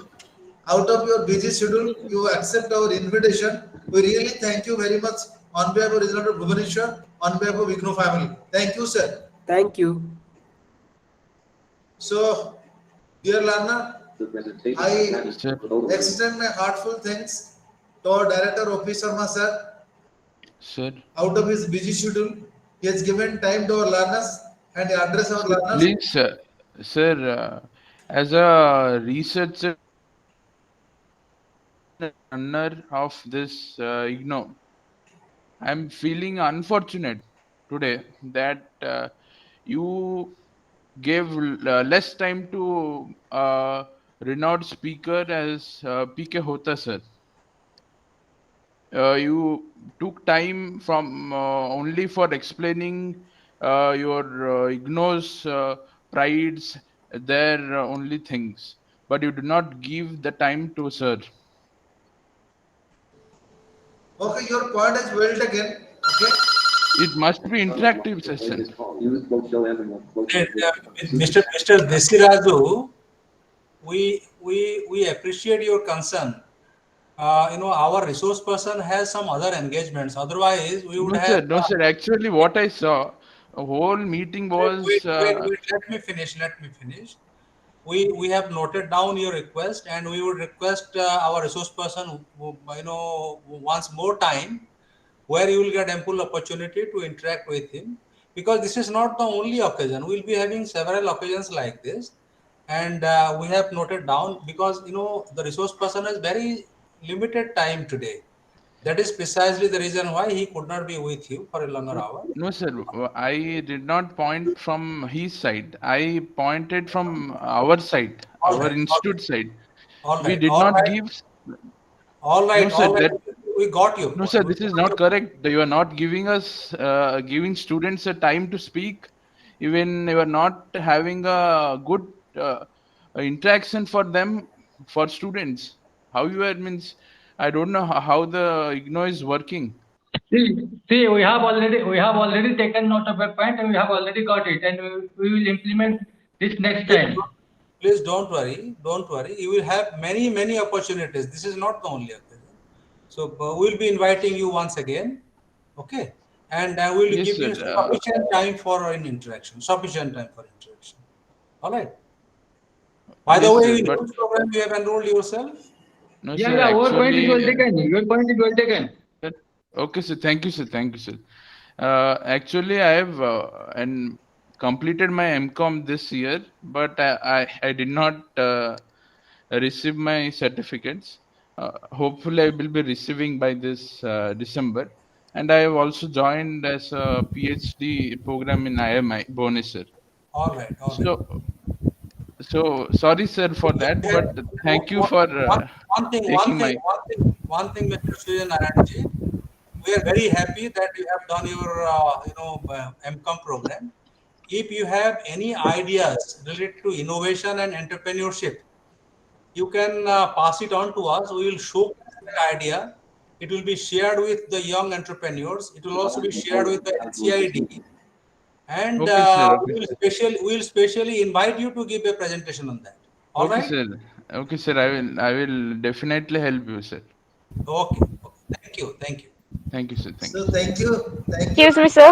Out of your busy schedule, you accept our invitation. We really thank you very much on behalf of Regional of Bhubaneswar, on behalf of IGNOU family. Thank you, sir. Thank you. So, dear learner, The presentation. I extend my heartfelt thanks to our director, O.P. Sharma sir. Sir, Out of his busy schedule, he has given time to our learners and address our learners. please, sir, as a researcher runner of this IGNOU, I'm feeling unfortunate today that you gave less time to renowned speaker as PK Hota sir. You took time from only for explaining your IGNOU's prides, their only things, but you do not give the time to sir. Okay, your point is well taken. Okay. It must be interactive session. Use both show everyone. Mr. Desiraju, we appreciate your concern. Our resource person has some other engagements. Otherwise, we would have. No, sir. Actually, what I saw, a whole meeting was. Wait, let me finish. We have noted down your request, and we would request our resource person, once more time, where you will get ample opportunity to interact with him, because this is not the only occasion. We'll be having several occasions like this, and we have noted down because the resource person has very limited time today. That is precisely the reason why he could not be with you for a longer hour. No, sir. I did not point from his side. I pointed from our side, our institute side. We did not give. All right. No, sir, we got you. No, sir. This is not correct. You are not giving us, giving students a time to speak. Even you are not having a good interaction for them, for students. How you are means. I don't know how the IGNOU is working. See, we have already taken note of your point and we have already got it, and we will implement this next time. Please don't worry. You will have many opportunities. This is not the only occasion. So we'll be inviting you once again. Okay. And we'll give you sufficient time for an interaction. All right. By the way, in which program you have enrolled yourself? No, Yeah, sir, your point is well actually, taken. Your point is well taken. Okay, sir. Thank you, sir. Actually, I have completed my MCOM this year, but I did not receive my certificates. Hopefully, I will be receiving by this December. And I have also joined as a PhD program in IMI, Bhubaneswar. All right. So sorry, sir, for that, but thank you for one thing, Mr. Sujan Narayanji. We are very happy that you have done your MCOM program. If you have any ideas related to innovation and entrepreneurship, you can pass it on to us. We will show that idea. It will be shared with the young entrepreneurs. It will also be shared with the NCID. And we will specially invite you to give a presentation on that. All right? Sir. Okay, sir. I will definitely help you, sir. Okay. Thank you. Thank you, sir. So thank you. Excuse me, sir.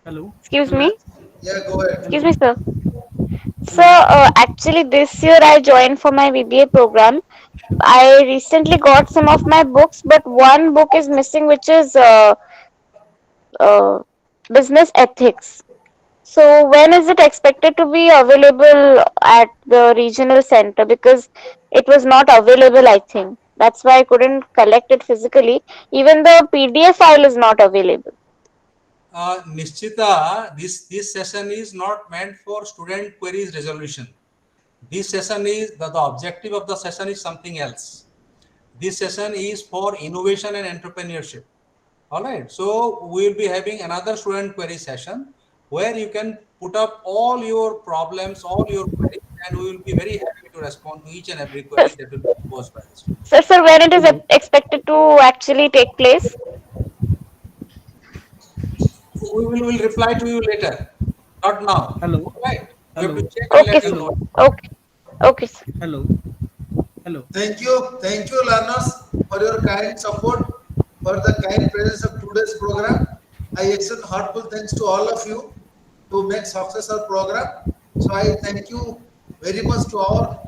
Hello. Excuse me. Yeah, go ahead. Excuse me, sir. Sir, actually this year I joined for my BBA program. I recently got some of my books, but one book is missing, which is business ethics. So when is it expected to be available at the regional center? Because it was not available, I think. That's why I couldn't collect it physically. Even the PDF file is not available. Nishchita, this session is not meant for student queries resolution. This session is the objective of the session is something else. This session is for innovation and entrepreneurship. All right. So we will be having another student query session where you can put up all your problems, all your queries, and we will be very happy to respond to each and every query that will be posed by the student. Sir, when it is expected to actually take place? We will reply to you later, not now. Hello. All right. You have Hello. to check and Okay, let sir. us know. Okay. Okay, sir. Hello. Hello. Thank you learners for your kind support, for the kind presence of today's program. I extend heartfelt thanks to all of you to make success our program. So I thank you very much to our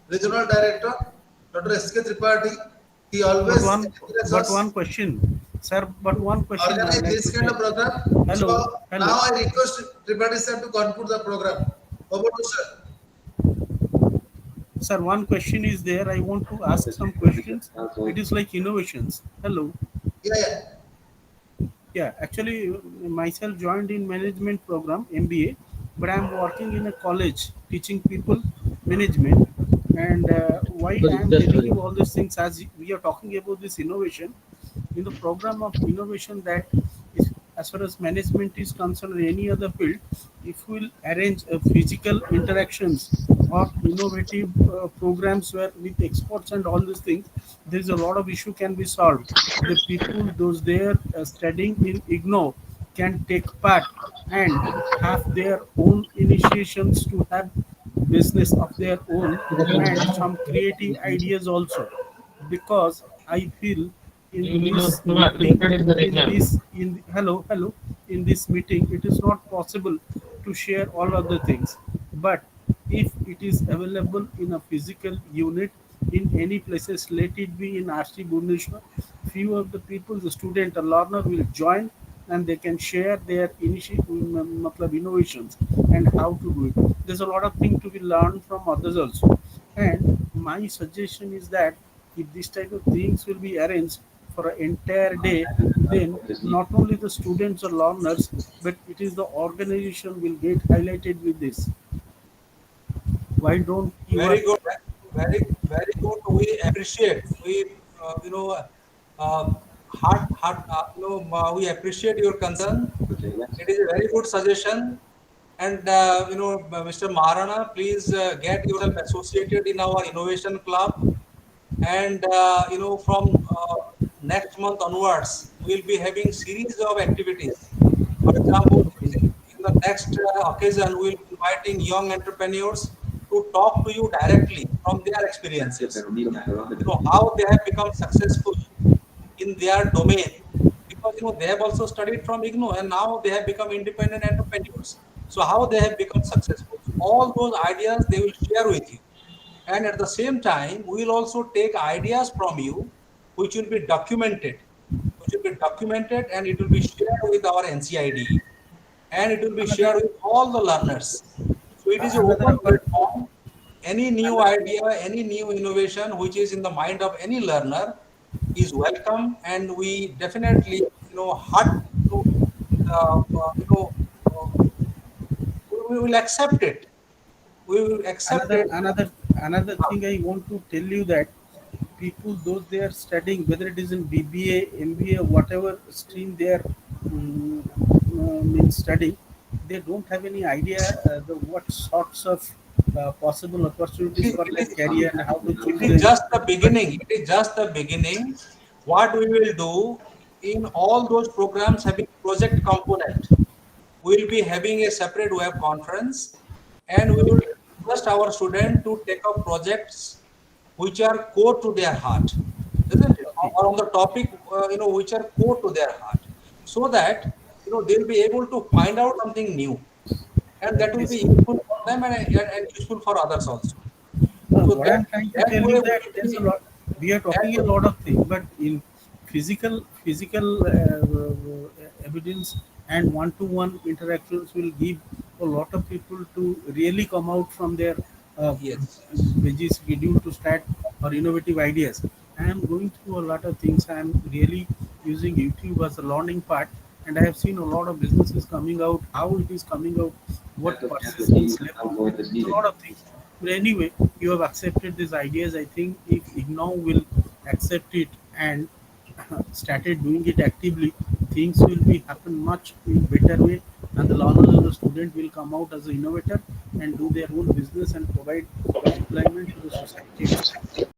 regional director, Dr. S.K. Tripathi. He always encourages us One question, sir. But one question. organize this kind of program. Hello. So Hello. now I request Tripathi sir to conclude the program. Over to sir. Sir, one question is there. I want to ask some questions. It is like innovations. Hello. Yeah. Yeah, actually, myself joined in management program MBA, but I'm working in a college teaching people management. And why I'm telling you all these things, as we are talking about this innovation, in the program of innovation that is, as far as management is concerned or any other field, if we'll arrange physical interactions or innovative programs where with experts and all these things, there is a lot of issue can be solved. The people, those there studying in IGNOU can take part and have their own initiations to have business of their own and some creative ideas also, because I feel in this meeting, in this meeting, it is not possible to share all of the things. But if it is available in a physical unit in any places, let it be in RC Bhubaneswar, few of the people, the student or learner will join and they can share their innovations and how to do it. There's a lot of things to be learned from others also. And my suggestion is that if this type of things will be arranged for an entire day, then not only the students or learners, but it is the organization will get highlighted with this. Why don't you? Very good. Very good. We appreciate. We we appreciate your concern. It is a very good suggestion. And Mr. Maharana, please get yourself associated in our innovation club. And from next month onwards, we'll be having series of activities. For example, in the next occasion, we'll be inviting young entrepreneurs to talk to you directly from their experiences. How they have become successful in their domain, because they have also studied from IGNOU and now they have become independent entrepreneurs. So how they have become successful, all those ideas they will share with you. And at the same time, we will also take ideas from you, which will be documented, and it will be shared with our NCID, and it will be shared with all the learners. So it is an open platform. Any new idea, any new innovation which is in the mind of any learner is welcome, and we definitely, we will accept it. We will accept it. Another thing I want to tell you that people, those they are studying, whether it is in BBA, MBA, whatever stream they are studying, they don't have any idea what sorts of possible opportunities for their career and how to choose. It is just the beginning. It is just the beginning. What we will do in all those programs having project component, we will be having a separate web conference, and we will request our students to take up projects which are core to their heart, isn't it? Or on the topic, which are core to their heart, so that they'll be able to find out something new, and that will be useful for them and useful for others also. What I'm trying to tell you that there's a lot. We are talking a lot of things, but in physical evidence and one-to-one interactions will give a lot of people to really come out from their busy schedule to start or innovative ideas. And am going through a lot of things. I am really using YouTube as a learning part, and I have seen a lot of businesses coming out, how it is coming out, what persistence level, a lot of things. But anyway, you have accepted these ideas. I think if IGNOU will accept it and started doing it actively, things will be happen much in better way, and the learners and the student will come out as an innovator and do their own business and provide employment to the society.